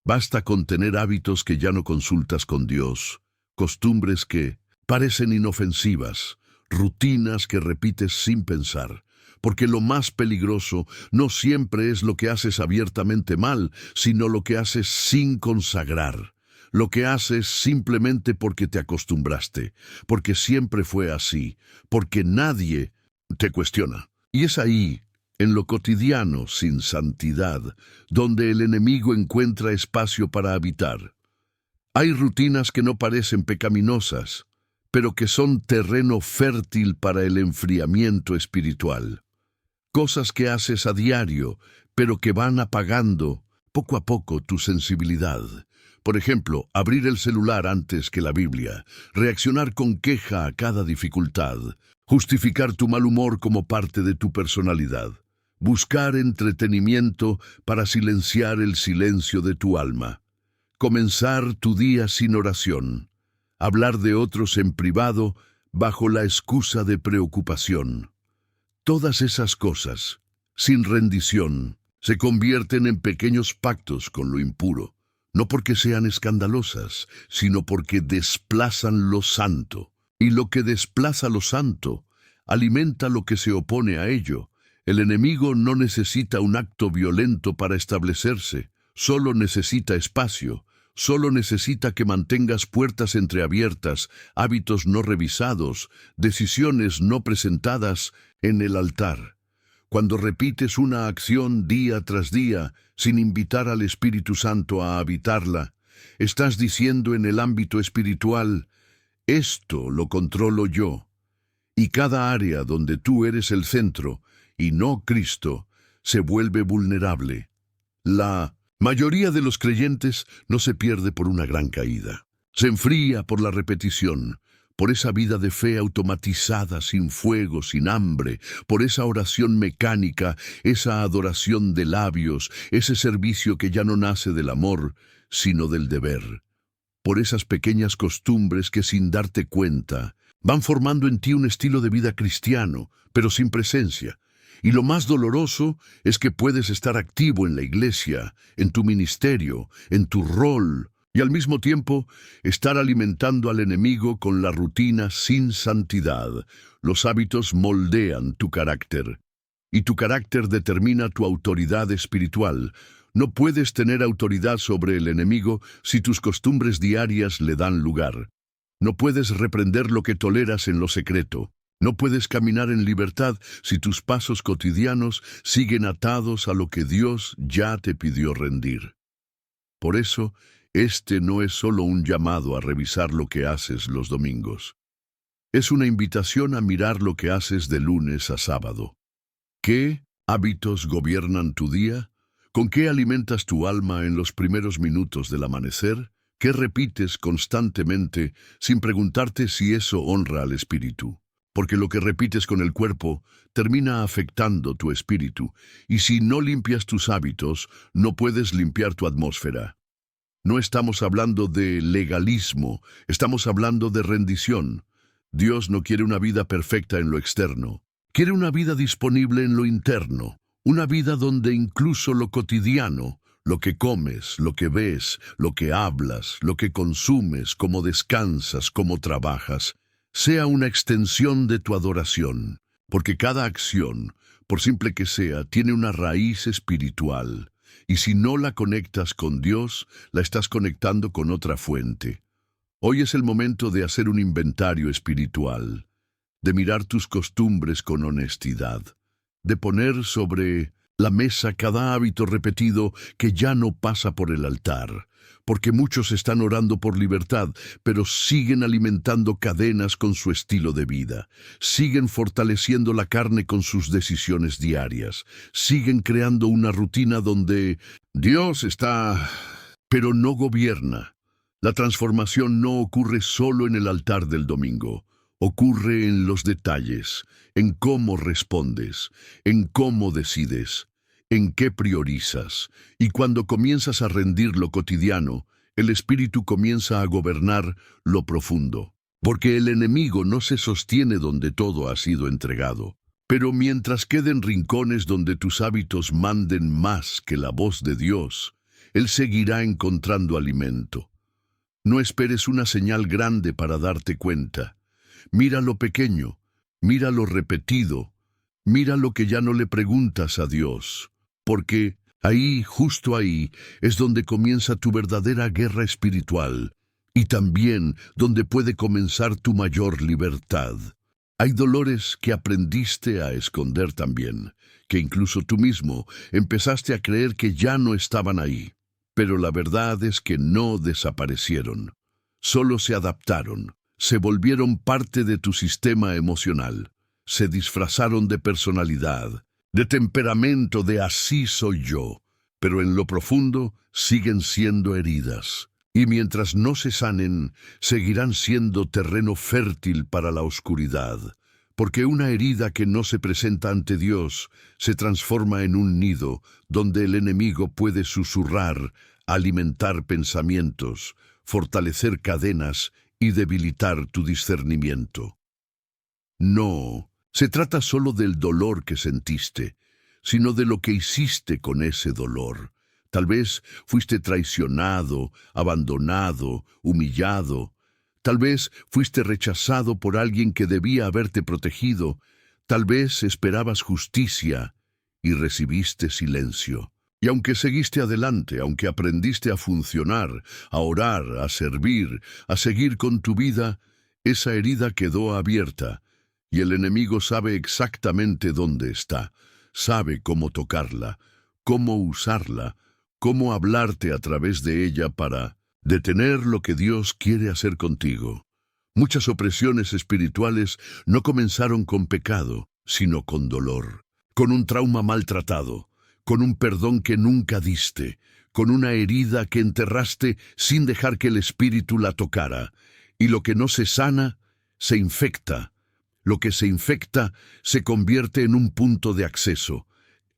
Speaker 1: Basta con tener hábitos que ya no consultas con Dios, costumbres que parecen inofensivas, rutinas que repites sin pensar. Porque lo más peligroso no siempre es lo que haces abiertamente mal, sino lo que haces sin consagrar. Lo que haces simplemente porque te acostumbraste, porque siempre fue así, porque nadie te cuestiona. Y es ahí, en lo cotidiano, sin santidad, donde el enemigo encuentra espacio para habitar. Hay rutinas que no parecen pecaminosas, pero que son terreno fértil para el enfriamiento espiritual. Cosas que haces a diario, pero que van apagando poco a poco tu sensibilidad. Por ejemplo, abrir el celular antes que la Biblia, reaccionar con queja a cada dificultad, justificar tu mal humor como parte de tu personalidad, buscar entretenimiento para silenciar el silencio de tu alma, comenzar tu día sin oración, hablar de otros en privado bajo la excusa de preocupación. Todas esas cosas, sin rendición, se convierten en pequeños pactos con lo impuro, no porque sean escandalosas, sino porque desplazan lo santo. Y lo que desplaza lo santo, alimenta lo que se opone a ello. El enemigo no necesita un acto violento para establecerse, solo necesita espacio. Solo necesita que mantengas puertas entreabiertas, hábitos no revisados, decisiones no presentadas en el altar. Cuando repites una acción día tras día, sin invitar al Espíritu Santo a habitarla, estás diciendo en el ámbito espiritual, esto lo controlo yo. Y cada área donde tú eres el centro, y no Cristo, se vuelve vulnerable. La mayoría de los creyentes no se pierde por una gran caída. Se enfría por la repetición, por esa vida de fe automatizada, sin fuego, sin hambre, por esa oración mecánica, esa adoración de labios, ese servicio que ya no nace del amor, sino del deber, por esas pequeñas costumbres que sin darte cuenta van formando en ti un estilo de vida cristiano, pero sin presencia. Y lo más doloroso es que puedes estar activo en la iglesia, en tu ministerio, en tu rol, y al mismo tiempo estar alimentando al enemigo con la rutina sin santidad. Los hábitos moldean tu carácter, y tu carácter determina tu autoridad espiritual. No puedes tener autoridad sobre el enemigo si tus costumbres diarias le dan lugar. No puedes reprender lo que toleras en lo secreto. No puedes caminar en libertad si tus pasos cotidianos siguen atados a lo que Dios ya te pidió rendir. Por eso, este no es solo un llamado a revisar lo que haces los domingos. Es una invitación a mirar lo que haces de lunes a sábado. ¿Qué hábitos gobiernan tu día? ¿Con qué alimentas tu alma en los primeros minutos del amanecer? ¿Qué repites constantemente sin preguntarte si eso honra al espíritu? Porque lo que repites con el cuerpo termina afectando tu espíritu, y si no limpias tus hábitos, no puedes limpiar tu atmósfera. No estamos hablando de legalismo, estamos hablando de rendición. Dios no quiere una vida perfecta en lo externo, quiere una vida disponible en lo interno. Una vida donde incluso lo cotidiano, lo que comes, lo que ves, lo que hablas, lo que consumes, cómo descansas, cómo trabajas, sea una extensión de tu adoración, porque cada acción, por simple que sea, tiene una raíz espiritual, y si no la conectas con Dios, la estás conectando con otra fuente. Hoy es el momento de hacer un inventario espiritual, de mirar tus costumbres con honestidad, de poner sobre la mesa cada hábito repetido que ya no pasa por el altar, porque muchos están orando por libertad, pero siguen alimentando cadenas con su estilo de vida, siguen fortaleciendo la carne con sus decisiones diarias, siguen creando una rutina donde Dios está, pero no gobierna. La transformación no ocurre solo en el altar del domingo. Ocurre en los detalles, en cómo respondes, en cómo decides, en qué priorizas. Y cuando comienzas a rendir lo cotidiano, el espíritu comienza a gobernar lo profundo. Porque el enemigo no se sostiene donde todo ha sido entregado. Pero mientras queden rincones donde tus hábitos manden más que la voz de Dios, Él seguirá encontrando alimento. No esperes una señal grande para darte cuenta. Mira lo pequeño, mira lo repetido, mira lo que ya no le preguntas a Dios, porque ahí, justo ahí, es donde comienza tu verdadera guerra espiritual y también donde puede comenzar tu mayor libertad. Hay dolores que aprendiste a esconder también, que incluso tú mismo empezaste a creer que ya no estaban ahí, pero la verdad es que no desaparecieron, solo se adaptaron. Se volvieron parte de tu sistema emocional, se disfrazaron de personalidad, de temperamento, de así soy yo, pero en lo profundo siguen siendo heridas, y mientras no se sanen, seguirán siendo terreno fértil para la oscuridad, porque una herida que no se presenta ante Dios se transforma en un nido donde el enemigo puede susurrar, alimentar pensamientos, fortalecer cadenas y debilitar tu discernimiento. No, se trata solo del dolor que sentiste, sino de lo que hiciste con ese dolor. Tal vez fuiste traicionado, abandonado, humillado. Tal vez fuiste rechazado por alguien que debía haberte protegido. Tal vez esperabas justicia y recibiste silencio. Y aunque seguiste adelante, aunque aprendiste a funcionar, a orar, a servir, a seguir con tu vida, esa herida quedó abierta, y el enemigo sabe exactamente dónde está, sabe cómo tocarla, cómo usarla, cómo hablarte a través de ella para detener lo que Dios quiere hacer contigo. Muchas opresiones espirituales no comenzaron con pecado, sino con dolor, con un trauma maltratado, con un perdón que nunca diste, con una herida que enterraste sin dejar que el espíritu la tocara. Y lo que no se sana se infecta. Lo que se infecta se convierte en un punto de acceso.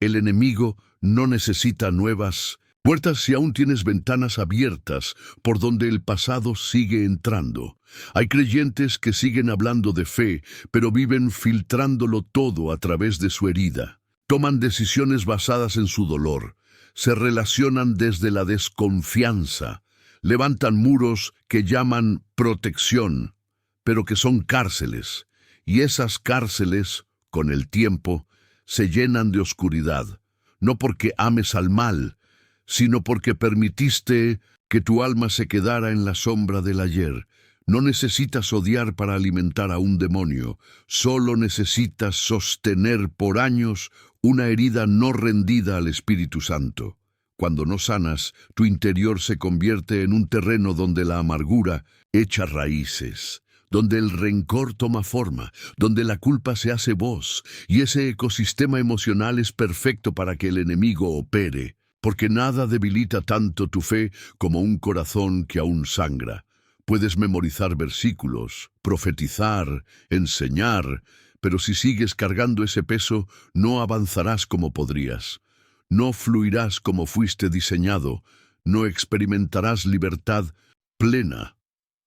Speaker 1: El enemigo no necesita nuevas puertas si aún tienes ventanas abiertas por donde el pasado sigue entrando. Hay creyentes que siguen hablando de fe, pero viven filtrándolo todo a través de su herida. Toman decisiones basadas en su dolor. Se relacionan desde la desconfianza. Levantan muros que llaman protección, pero que son cárceles. Y esas cárceles, con el tiempo, se llenan de oscuridad. No porque ames al mal, sino porque permitiste que tu alma se quedara en la sombra del ayer. No necesitas odiar para alimentar a un demonio, solo necesitas sostener por años una herida no rendida al Espíritu Santo. Cuando no sanas, tu interior se convierte en un terreno donde la amargura echa raíces, donde el rencor toma forma, donde la culpa se hace voz, y ese ecosistema emocional es perfecto para que el enemigo opere, porque nada debilita tanto tu fe como un corazón que aún sangra. Puedes memorizar versículos, profetizar, enseñar, pero si sigues cargando ese peso, no avanzarás como podrías. No fluirás como fuiste diseñado, no experimentarás libertad plena.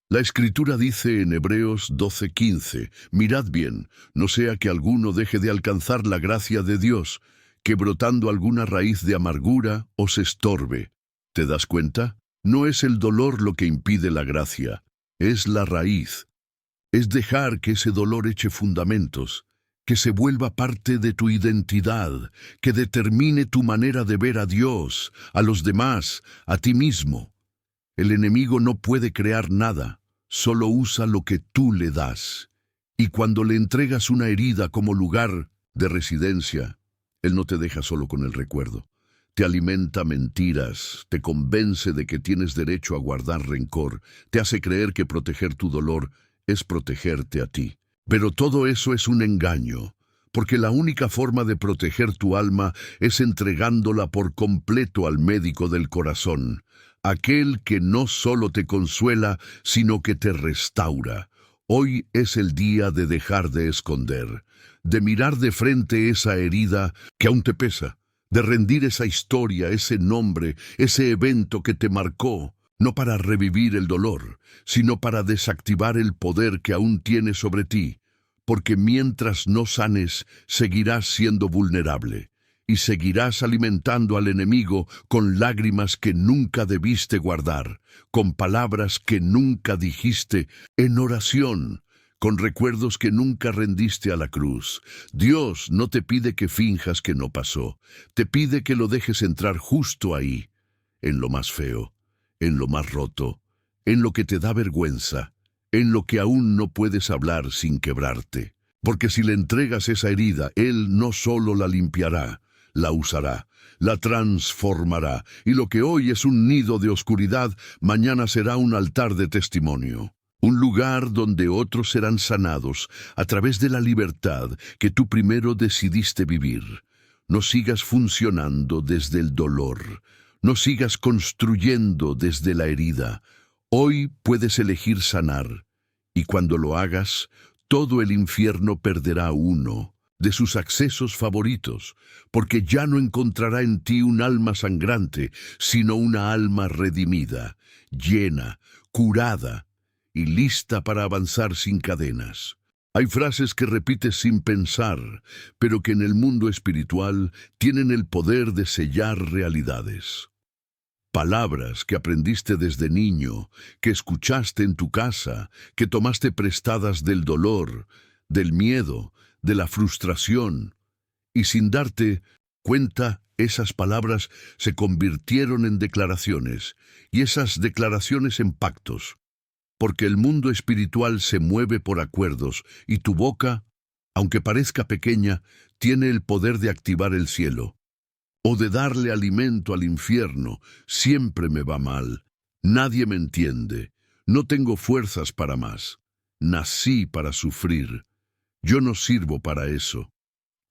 Speaker 1: La Escritura dice en Hebreos 12:15, mirad bien, no sea que alguno deje de alcanzar la gracia de Dios, que brotando alguna raíz de amargura os estorbe. ¿Te das cuenta? No es el dolor lo que impide la gracia, es la raíz. Es dejar que ese dolor eche fundamentos, que se vuelva parte de tu identidad, que determine tu manera de ver a Dios, a los demás, a ti mismo. El enemigo no puede crear nada, solo usa lo que tú le das. Y cuando le entregas una herida como lugar de residencia, él no te deja solo con el recuerdo. Te alimenta mentiras, te convence de que tienes derecho a guardar rencor, te hace creer que proteger tu dolor es protegerte a ti. Pero todo eso es un engaño, porque la única forma de proteger tu alma es entregándola por completo al médico del corazón, aquel que no solo te consuela, sino que te restaura. Hoy es el día de dejar de esconder, de mirar de frente esa herida que aún te pesa, de rendir esa historia, ese nombre, ese evento que te marcó, no para revivir el dolor, sino para desactivar el poder que aún tiene sobre ti, porque mientras no sanes, seguirás siendo vulnerable, y seguirás alimentando al enemigo con lágrimas que nunca debiste guardar, con palabras que nunca dijiste en oración, con recuerdos que nunca rendiste a la cruz. Dios no te pide que finjas que no pasó, te pide que lo dejes entrar justo ahí, en lo más feo, en lo más roto, en lo que te da vergüenza, en lo que aún no puedes hablar sin quebrarte. Porque si le entregas esa herida, Él no solo la limpiará, la usará, la transformará, y lo que hoy es un nido de oscuridad, mañana será un altar de testimonio. Un lugar donde otros serán sanados a través de la libertad que tú primero decidiste vivir. No sigas funcionando desde el dolor. No sigas construyendo desde la herida. Hoy puedes elegir sanar. Y cuando lo hagas, todo el infierno perderá uno de sus accesos favoritos, porque ya no encontrará en ti un alma sangrante, sino una alma redimida, llena, curada y lista para avanzar sin cadenas. Hay frases que repites sin pensar, pero que en el mundo espiritual tienen el poder de sellar realidades. Palabras que aprendiste desde niño, que escuchaste en tu casa, que tomaste prestadas del dolor, del miedo, de la frustración, y sin darte cuenta, esas palabras se convirtieron en declaraciones, y esas declaraciones en pactos, porque el mundo espiritual se mueve por acuerdos, y tu boca, aunque parezca pequeña, tiene el poder de activar el cielo, o de darle alimento al infierno. Siempre me va mal, nadie me entiende, no tengo fuerzas para más, nací para sufrir. Yo no sirvo para eso.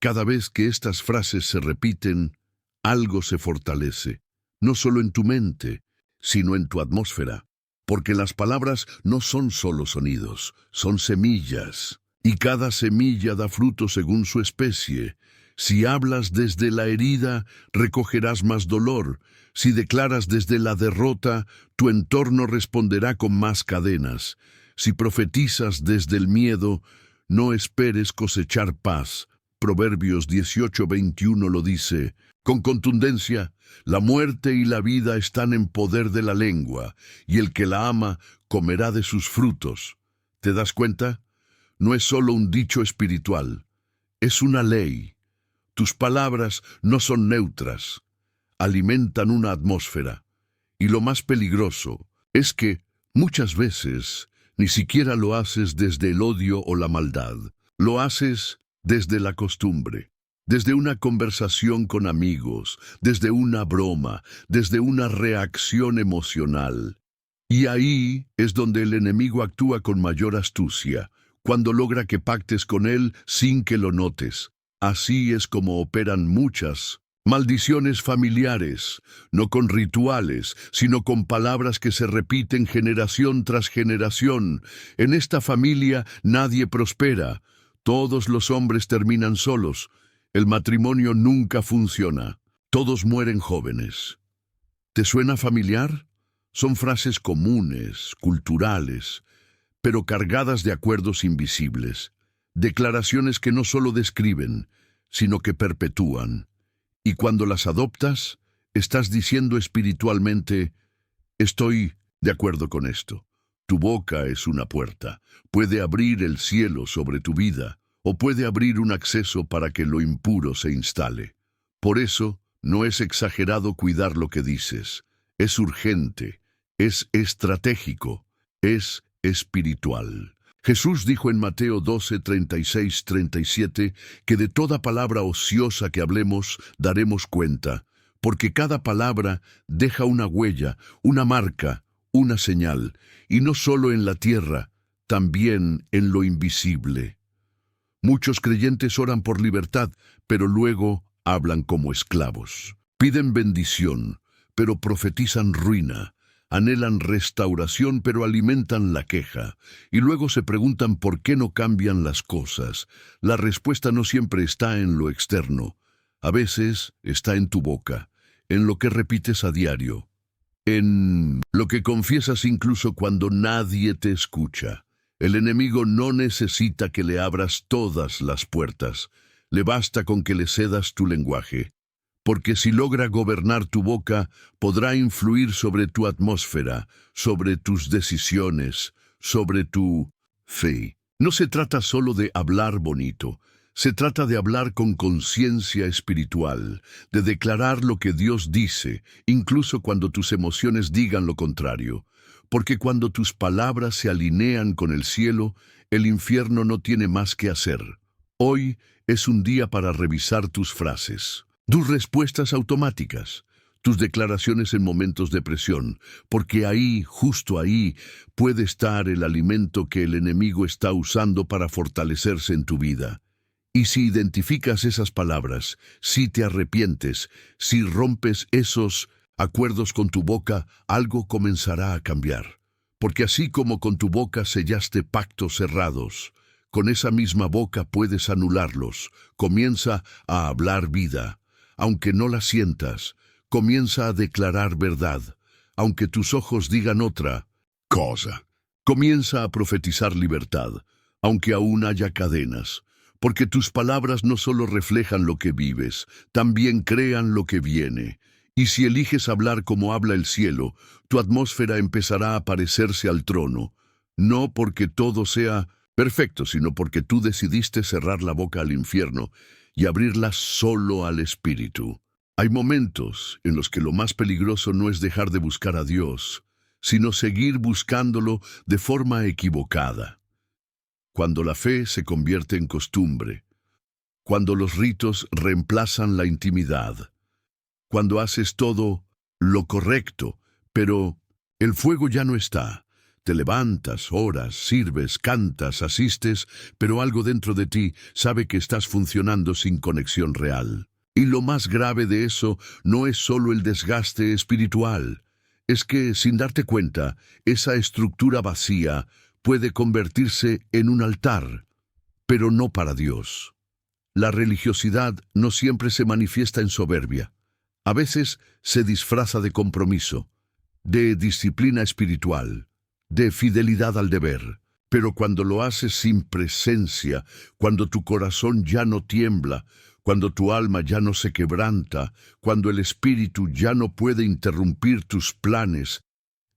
Speaker 1: Cada vez que estas frases se repiten, algo se fortalece, no solo en tu mente, sino en tu atmósfera. porque las palabras no son solo sonidos, son semillas, y cada semilla da fruto según su especie. Si hablas desde la herida, recogerás más dolor. Si declaras desde la derrota, tu entorno responderá con más cadenas. Si profetizas desde el miedo, no esperes cosechar paz. Proverbios 18:21 lo dice. Con contundencia, la muerte y la vida están en poder de la lengua, y el que la ama comerá de sus frutos. ¿Te das cuenta? No es solo un dicho espiritual, es una ley. Tus palabras no son neutras, alimentan una atmósfera. Y lo más peligroso es que, muchas veces, ni siquiera lo haces desde el odio o la maldad. Lo haces desde la costumbre, desde una conversación con amigos, desde una broma, desde una reacción emocional. Y ahí es donde el enemigo actúa con mayor astucia, cuando logra que pactes con él sin que lo notes. Así es como operan muchas maldiciones familiares, no con rituales, sino con palabras que se repiten generación tras generación. En esta familia nadie prospera, todos los hombres terminan solos, el matrimonio nunca funciona, todos mueren jóvenes. ¿Te suena familiar? Son frases comunes, culturales, pero cargadas de acuerdos invisibles, declaraciones que no solo describen, sino que perpetúan. Y cuando las adoptas, estás diciendo espiritualmente, estoy de acuerdo con esto. Tu boca es una puerta, puede abrir el cielo sobre tu vida, o puede abrir un acceso para que lo impuro se instale. Por eso, no es exagerado cuidar lo que dices, es urgente, es estratégico, es espiritual. Jesús dijo en Mateo 12, 36, 37, que de toda palabra ociosa que hablemos daremos cuenta, porque cada palabra deja una huella, una marca, una señal, y no solo en la tierra, también en lo invisible. Muchos creyentes oran por libertad, pero luego hablan como esclavos. Piden bendición, pero profetizan ruina. Anhelan restauración, pero alimentan la queja. Y luego se preguntan por qué no cambian las cosas. La respuesta no siempre está en lo externo. A veces está en tu boca, en lo que repites a diario, en lo que confiesas incluso cuando nadie te escucha. El enemigo no necesita que le abras todas las puertas. Le basta con que le cedas tu lenguaje. Porque si logra gobernar tu boca, podrá influir sobre tu atmósfera, sobre tus decisiones, sobre tu fe. No se trata solo de hablar bonito, se trata de hablar con conciencia espiritual, de declarar lo que Dios dice, incluso cuando tus emociones digan lo contrario. Porque cuando tus palabras se alinean con el cielo, el infierno no tiene más que hacer. Hoy es un día para revisar tus frases. Tus respuestas automáticas, tus declaraciones en momentos de presión, porque ahí, justo ahí, puede estar el alimento que el enemigo está usando para fortalecerse en tu vida. Y si identificas esas palabras, si te arrepientes, si rompes esos acuerdos con tu boca, algo comenzará a cambiar. Porque así como con tu boca sellaste pactos cerrados, con esa misma boca puedes anularlos. Comienza a hablar vida. Aunque no la sientas, comienza a declarar verdad, aunque tus ojos digan otra cosa. Comienza a profetizar libertad, aunque aún haya cadenas, porque tus palabras no solo reflejan lo que vives, también crean lo que viene. Y si eliges hablar como habla el cielo, tu atmósfera empezará a parecerse al trono, no porque todo sea perfecto, sino porque tú decidiste cerrar la boca al infierno y abrirla solo al Espíritu. Hay momentos en los que lo más peligroso no es dejar de buscar a Dios, sino seguir buscándolo de forma equivocada. Cuando la fe se convierte en costumbre, cuando los ritos reemplazan la intimidad, cuando haces todo lo correcto, pero el fuego ya no está. Te levantas, oras, sirves, cantas, asistes, pero algo dentro de ti sabe que estás funcionando sin conexión real. Y lo más grave de eso no es solo el desgaste espiritual, es que, sin darte cuenta, esa estructura vacía puede convertirse en un altar, pero no para Dios. La religiosidad no siempre se manifiesta en soberbia. A veces se disfraza de compromiso, de disciplina espiritual, de fidelidad al deber. Pero cuando lo haces sin presencia, cuando tu corazón ya no tiembla, cuando tu alma ya no se quebranta, cuando el espíritu ya no puede interrumpir tus planes,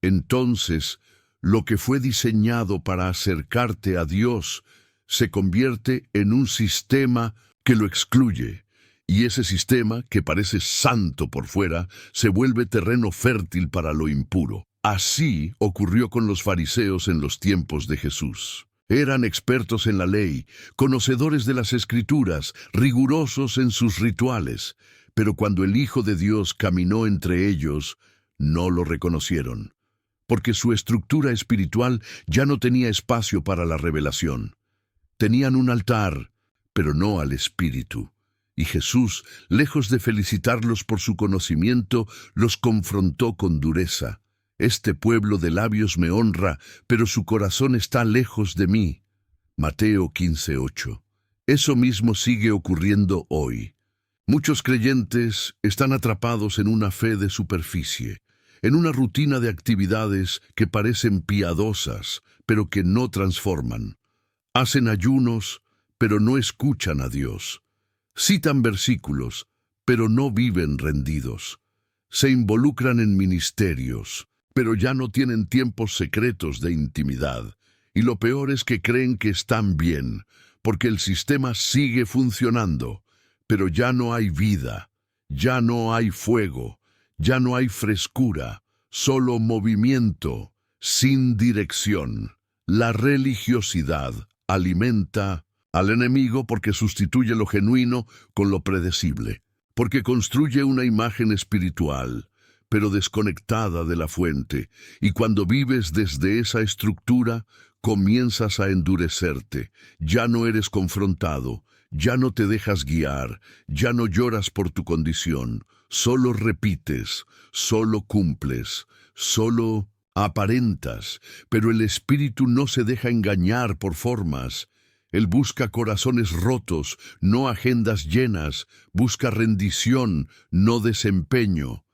Speaker 1: entonces lo que fue diseñado para acercarte a Dios se convierte en un sistema que lo excluye. Y ese sistema, que parece santo por fuera, se vuelve terreno fértil para lo impuro. Así ocurrió con los fariseos en los tiempos de Jesús. Eran expertos en la ley, conocedores de las Escrituras, rigurosos en sus rituales, pero cuando el Hijo de Dios caminó entre ellos, no lo reconocieron, porque su estructura espiritual ya no tenía espacio para la revelación. Tenían un altar, pero no al Espíritu. Y Jesús, lejos de felicitarlos por su conocimiento, los confrontó con dureza. Este pueblo de labios me honra, pero su corazón está lejos de mí. Mateo 15:8. Eso mismo sigue ocurriendo hoy. Muchos creyentes están atrapados en una fe de superficie, en una rutina de actividades que parecen piadosas, pero que no transforman. Hacen ayunos, pero no escuchan a Dios. Citan versículos, pero no viven rendidos. Se involucran en ministerios, pero ya no tienen tiempos secretos de intimidad. Y lo peor es que creen que están bien, porque el sistema sigue funcionando, pero ya no hay vida, ya no hay fuego, ya no hay frescura, solo movimiento, sin dirección. La religiosidad alimenta al enemigo porque sustituye lo genuino con lo predecible, porque construye una imagen espiritual, pero desconectada de la fuente, y cuando vives desde esa estructura, comienzas a endurecerte, ya no eres confrontado, ya no te dejas guiar, ya no lloras por tu condición, solo repites, solo cumples, solo aparentas, pero el espíritu no se deja engañar por formas. Él busca corazones rotos, no agendas llenas, busca rendición, no desempeño.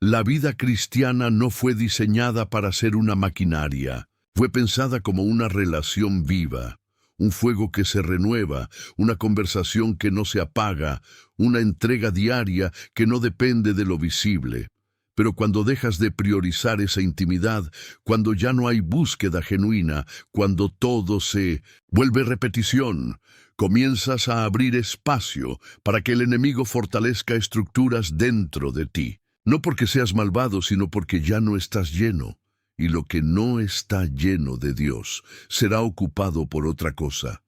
Speaker 1: La vida cristiana no fue diseñada para ser una maquinaria, fue pensada como una relación viva, un fuego que se renueva, una conversación que no se apaga, una entrega diaria que no depende de lo visible. Pero cuando dejas de priorizar esa intimidad, cuando ya no hay búsqueda genuina, cuando todo se vuelve repetición, comienzas a abrir espacio para que el enemigo fortalezca estructuras dentro de ti. No porque seas malvado, sino porque ya no estás lleno. Y lo que no está lleno de Dios será ocupado por otra cosa.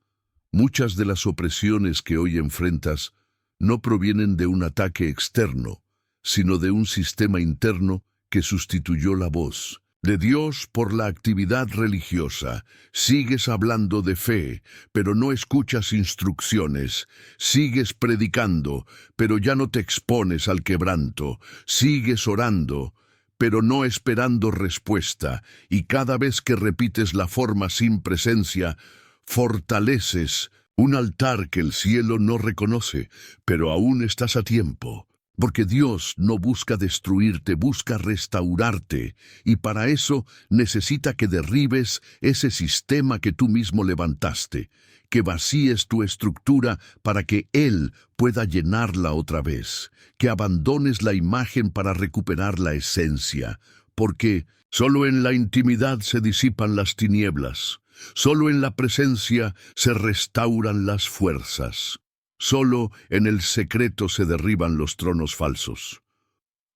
Speaker 1: Muchas de las opresiones que hoy enfrentas no provienen de un ataque externo, sino de un sistema interno que sustituyó la voz de Dios por la actividad religiosa. Sigues hablando de fe, pero no escuchas instrucciones. Sigues predicando, pero ya no te expones al quebranto. Sigues orando, pero no esperando respuesta. Y cada vez que repites la forma sin presencia, fortaleces un altar que el cielo no reconoce, pero aún estás a tiempo. Porque Dios no busca destruirte, busca restaurarte, y para eso necesita que derribes ese sistema que tú mismo levantaste, que vacíes tu estructura para que Él pueda llenarla otra vez, que abandones la imagen para recuperar la esencia, porque solo en la intimidad se disipan las tinieblas, solo en la presencia se restauran las fuerzas. Solo en el secreto se derriban los tronos falsos.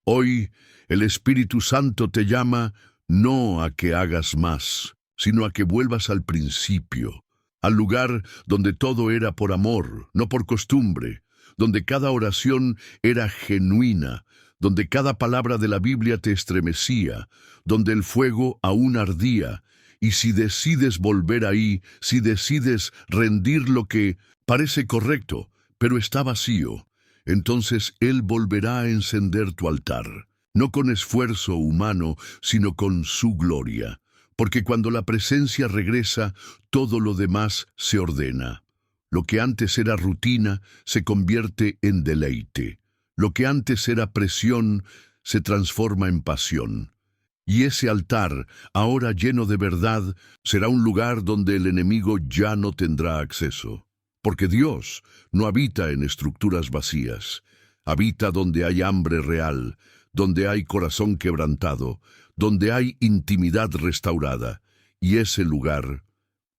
Speaker 1: Hoy el Espíritu Santo te llama no a que hagas más, sino a que vuelvas al principio, al lugar donde todo era por amor, no por costumbre, donde cada oración era genuina, donde cada palabra de la Biblia te estremecía, donde el fuego aún ardía. Y si decides volver ahí, si decides rendir lo que parece correcto, pero está vacío, entonces Él volverá a encender tu altar. no con esfuerzo humano, sino con su gloria, porque cuando la presencia regresa, todo lo demás se ordena. Lo que antes era rutina se convierte en deleite. Lo que antes era presión se transforma en pasión. Y ese altar, ahora lleno de verdad, será un lugar donde el enemigo ya no tendrá acceso. Porque Dios no habita en estructuras vacías, habita donde hay hambre real, donde hay corazón quebrantado, donde hay intimidad restaurada, y ese lugar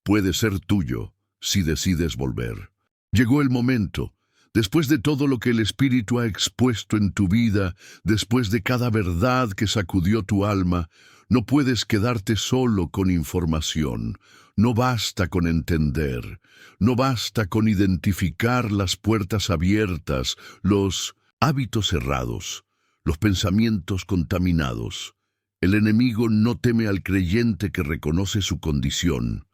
Speaker 1: puede ser tuyo si decides volver. Llegó el momento. Después de todo lo que el Espíritu ha expuesto en tu vida, después de cada verdad que sacudió tu alma, no puedes quedarte solo con información. No basta con entender, no basta con identificar las puertas abiertas, los hábitos cerrados, los pensamientos contaminados. El enemigo no teme al creyente que reconoce su condición,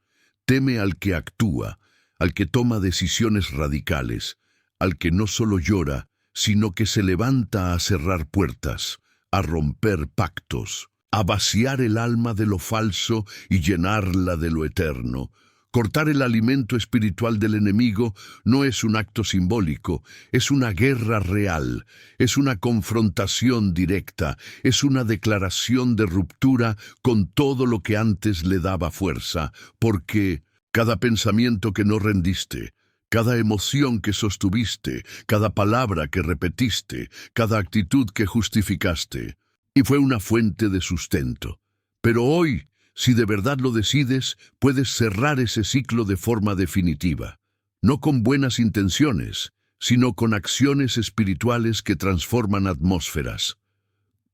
Speaker 1: teme al que actúa, al que toma decisiones radicales, al que no solo llora, sino que se levanta a cerrar puertas, a romper pactos, a vaciar el alma de lo falso y llenarla de lo eterno. Cortar el alimento espiritual del enemigo no es un acto simbólico, es una guerra real, es una confrontación directa, es una declaración de ruptura con todo lo que antes le daba fuerza, porque cada pensamiento que no rendiste, cada emoción que sostuviste, cada palabra que repetiste, cada actitud que justificaste, y fue una fuente de sustento. Pero hoy, si de verdad lo decides, puedes cerrar ese ciclo de forma definitiva, no con buenas intenciones, sino con acciones espirituales que transforman atmósferas.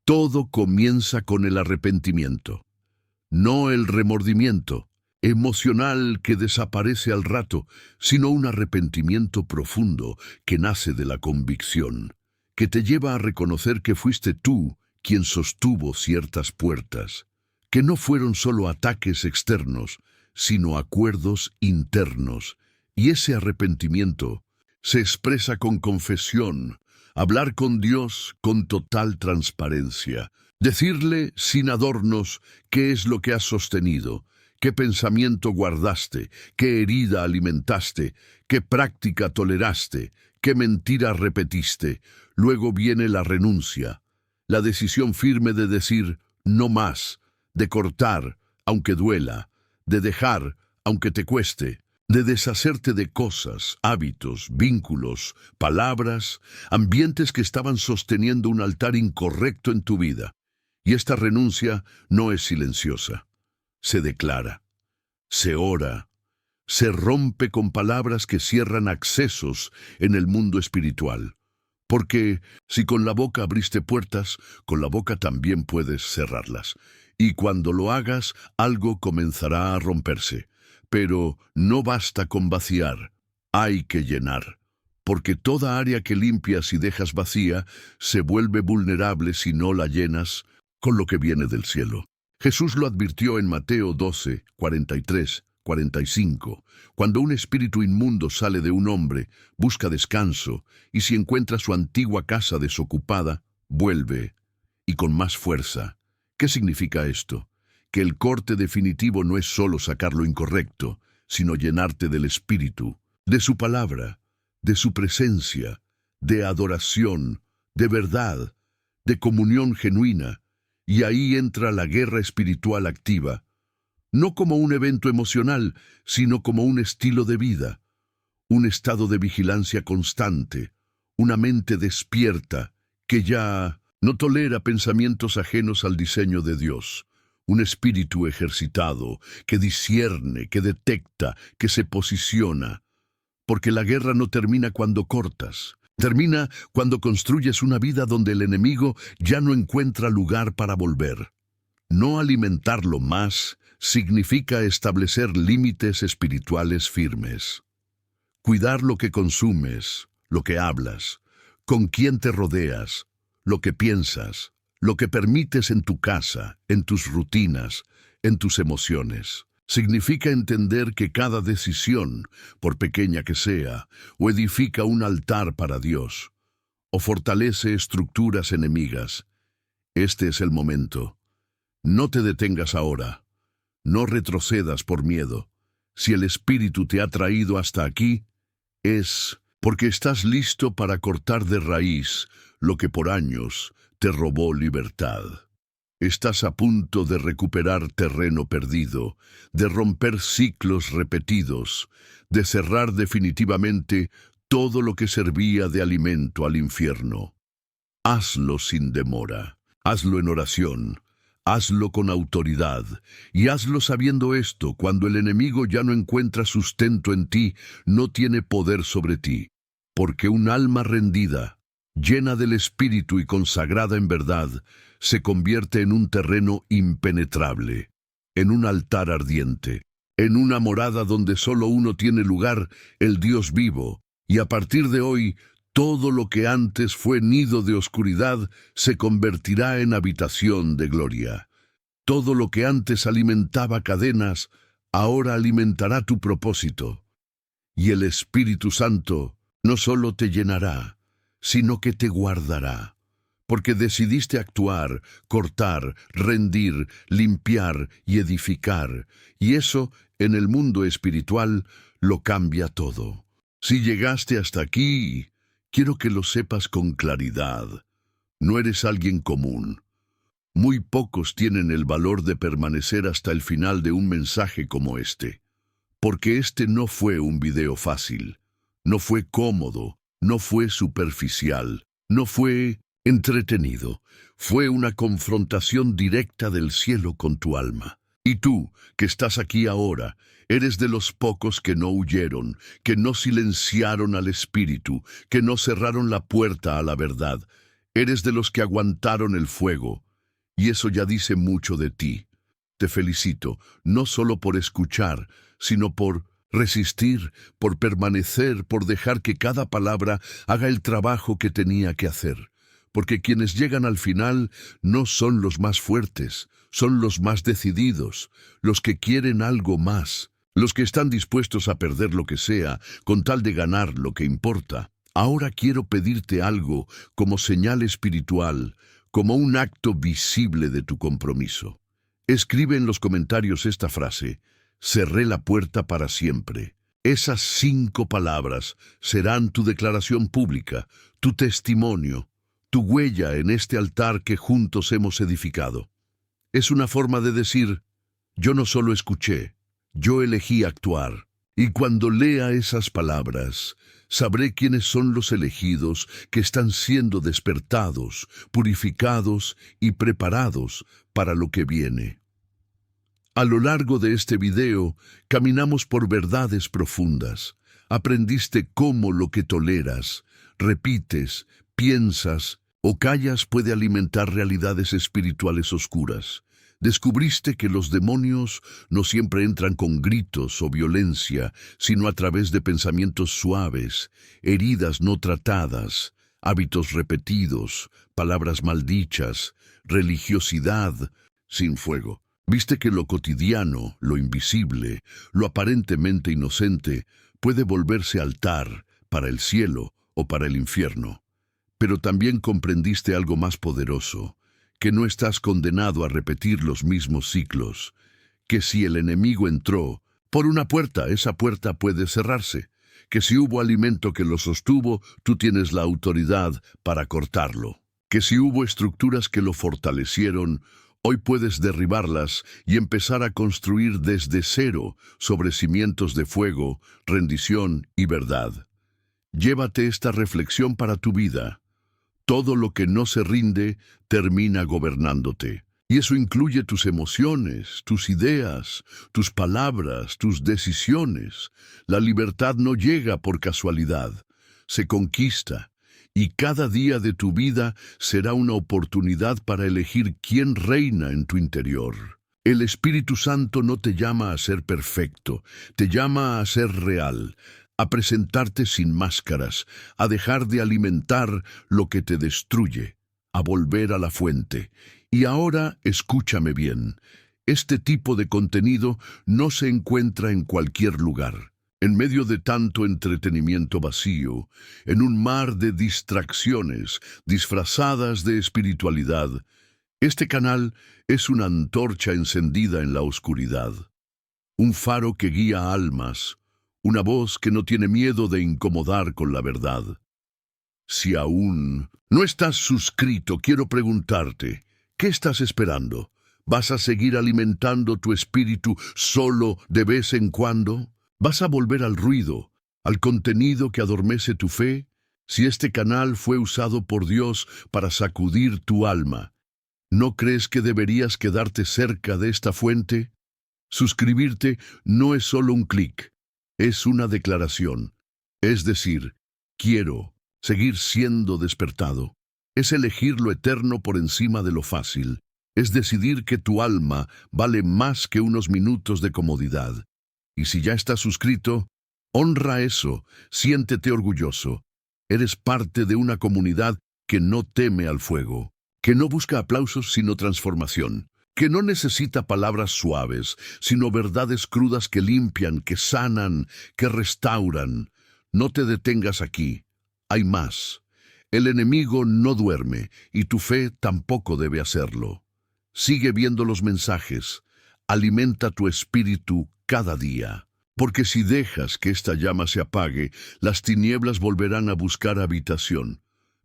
Speaker 1: Todo comienza con el arrepentimiento, no el remordimiento emocional que desaparece al rato, sino un arrepentimiento profundo que nace de la convicción, que te lleva a reconocer que fuiste tú quien sostuvo ciertas puertas, que no fueron solo ataques externos, sino acuerdos internos, y ese arrepentimiento se expresa con confesión, hablar con Dios con total transparencia, decirle sin adornos qué es lo que has sostenido, qué pensamiento guardaste, qué herida alimentaste, qué práctica toleraste, qué mentira repetiste. Luego viene la renuncia, la decisión firme de decir no más, de cortar, aunque duela, de dejar, aunque te cueste, de deshacerte de cosas, hábitos, vínculos, palabras, ambientes que estaban sosteniendo un altar incorrecto en tu vida. Y esta renuncia no es silenciosa. Se declara, se ora, se rompe con palabras que cierran accesos en el mundo espiritual. Porque si con la boca abriste puertas, con la boca también puedes cerrarlas. Y cuando lo hagas, algo comenzará a romperse. Pero no basta con vaciar, hay que llenar. Porque toda área que limpias y dejas vacía se vuelve vulnerable si no la llenas con lo que viene del cielo. Jesús lo advirtió en Mateo 12, 43, 45. Cuando un espíritu inmundo sale de un hombre, busca descanso, y si encuentra su antigua casa desocupada, vuelve, y con más fuerza. ¿Qué significa esto? Que el corte definitivo no es solo sacar lo incorrecto, sino llenarte del Espíritu, de su palabra, de su presencia, de adoración, de verdad, de comunión genuina. Y ahí entra la guerra espiritual activa, no como un evento emocional, sino como un estilo de vida, un estado de vigilancia constante, una mente despierta que ya no tolera pensamientos ajenos al diseño de Dios, un espíritu ejercitado que discierne, que detecta, que se posiciona, porque la guerra no termina cuando cortas. Termina cuando construyes una vida donde el enemigo ya no encuentra lugar para volver. No alimentarlo más significa establecer límites espirituales firmes. Cuidar lo que consumes, lo que hablas, con quién te rodeas, lo que piensas, lo que permites en tu casa, en tus rutinas, en tus emociones. Significa entender que cada decisión, por pequeña que sea, o edifica un altar para Dios, o fortalece estructuras enemigas, Este es el momento. No te detengas ahora. No retrocedas por miedo. Si el Espíritu te ha traído hasta aquí, es porque estás listo para cortar de raíz lo que por años te robó libertad. Estás a punto de recuperar terreno perdido, de romper ciclos repetidos, de cerrar definitivamente todo lo que servía de alimento al infierno. Hazlo sin demora, hazlo en oración, hazlo con autoridad, y hazlo sabiendo esto: cuando el enemigo ya no encuentra sustento en ti, no tiene poder sobre ti, porque un alma rendida, llena del Espíritu y consagrada en verdad, se convierte en un terreno impenetrable, en un altar ardiente, en una morada donde solo uno tiene lugar, el Dios vivo, y a partir de hoy, todo lo que antes fue nido de oscuridad se convertirá en habitación de gloria. Todo lo que antes alimentaba cadenas, ahora alimentará tu propósito. Y el Espíritu Santo no solo te llenará, sino que te guardará. Porque decidiste actuar, cortar, rendir, limpiar y edificar. Y eso, en el mundo espiritual, lo cambia todo. Si llegaste hasta aquí, quiero que lo sepas con claridad. No eres alguien común. Muy pocos tienen el valor de permanecer hasta el final de un mensaje como este. Porque este no fue un video fácil, no fue cómodo, no fue superficial, no fue entretenido. Fue una confrontación directa del cielo con tu alma. Y tú, que estás aquí ahora, eres de los pocos que no huyeron, que no silenciaron al Espíritu, que no cerraron la puerta a la verdad. Eres de los que aguantaron el fuego, y eso ya dice mucho de ti. Te felicito, no solo por escuchar, sino por resistir, por permanecer, por dejar que cada palabra haga el trabajo que tenía que hacer. Porque quienes llegan al final no son los más fuertes, son los más decididos, los que quieren algo más, los que están dispuestos a perder lo que sea, con tal de ganar lo que importa. Ahora quiero pedirte algo como señal espiritual, como un acto visible de tu compromiso. Escribe en los comentarios esta frase: cerré la puerta para siempre. Esas 5 palabras serán tu declaración pública, tu testimonio, tu huella en este altar que juntos hemos edificado. Es una forma de decir: yo no solo escuché, yo elegí actuar. Y cuando lea esas palabras, sabré quiénes son los elegidos que están siendo despertados, purificados y preparados para lo que viene. A lo largo de este video, caminamos por verdades profundas. Aprendiste cómo lo que toleras, repites, piensas o callas puede alimentar realidades espirituales oscuras. Descubriste que los demonios no siempre entran con gritos o violencia, sino a través de pensamientos suaves, heridas no tratadas, hábitos repetidos, palabras maldichas, religiosidad sin fuego. Viste que lo cotidiano, lo invisible, lo aparentemente inocente, puede volverse altar para el cielo o para el infierno. Pero también comprendiste algo más poderoso: que no estás condenado a repetir los mismos ciclos, que si el enemigo entró por una puerta, esa puerta puede cerrarse, que si hubo alimento que lo sostuvo, tú tienes la autoridad para cortarlo, que si hubo estructuras que lo fortalecieron, hoy puedes derribarlas y empezar a construir desde cero sobre cimientos de fuego, rendición y verdad. Llévate esta reflexión para tu vida. Todo lo que no se rinde termina gobernándote. Y eso incluye tus emociones, tus ideas, tus palabras, tus decisiones. La libertad no llega por casualidad, se conquista. Y cada día de tu vida será una oportunidad para elegir quién reina en tu interior. El Espíritu Santo no te llama a ser perfecto, te llama a ser real, a presentarte sin máscaras, a dejar de alimentar lo que te destruye, a volver a la fuente. Y ahora escúchame bien, este tipo de contenido no se encuentra en cualquier lugar. En medio de tanto entretenimiento vacío, en un mar de distracciones disfrazadas de espiritualidad, Este canal es una antorcha encendida en la oscuridad, un faro que guía almas, una voz que no tiene miedo de incomodar con la verdad. Si aún no estás suscrito, quiero preguntarte, ¿qué estás esperando? ¿Vas a seguir alimentando tu espíritu solo de vez en cuando? ¿Vas a volver al ruido, al contenido que adormece tu fe? Si este canal fue usado por Dios para sacudir tu alma, ¿no crees que deberías quedarte cerca de esta fuente? Suscribirte no es solo un clic, es una declaración. Es decir, quiero seguir siendo despertado. Es elegir lo eterno por encima de lo fácil. Es decidir que tu alma vale más que unos minutos de comodidad. Y si ya estás suscrito, honra eso, siéntete orgulloso. Eres parte de una comunidad que no teme al fuego, que no busca aplausos sino transformación, que no necesita palabras suaves, sino verdades crudas que limpian, que sanan, que restauran. No te detengas aquí. Hay más. El enemigo no duerme, y tu fe tampoco debe hacerlo. Sigue viendo los mensajes. Alimenta tu espíritu cada día. Porque si dejas que esta llama se apague, las tinieblas volverán a buscar habitación.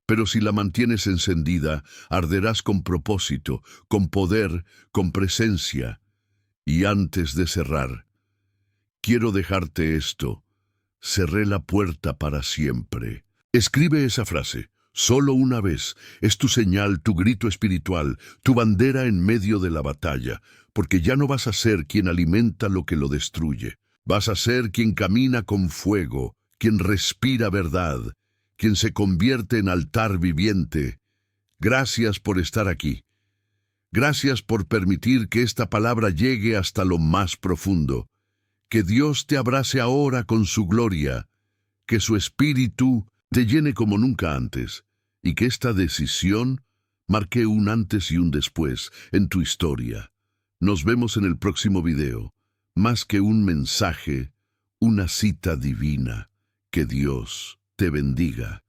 Speaker 1: Pero si la mantienes encendida, arderás con propósito, con poder, con presencia. Y antes de cerrar, quiero dejarte esto. Cerré la puerta para siempre. Escribe esa frase. Solo una vez. Es tu señal, tu grito espiritual, tu bandera en medio de la batalla, porque ya no vas a ser quien alimenta lo que lo destruye. Vas a ser quien camina con fuego, quien respira verdad, quien se convierte en altar viviente. Gracias por estar aquí. Gracias por permitir que esta palabra llegue hasta lo más profundo. Que Dios te abrace ahora con su gloria, que su espíritu te llene como nunca antes, y que esta decisión marque un antes y un después en tu historia. Nos vemos en el próximo video. Más que un mensaje, una cita divina. Que Dios te bendiga.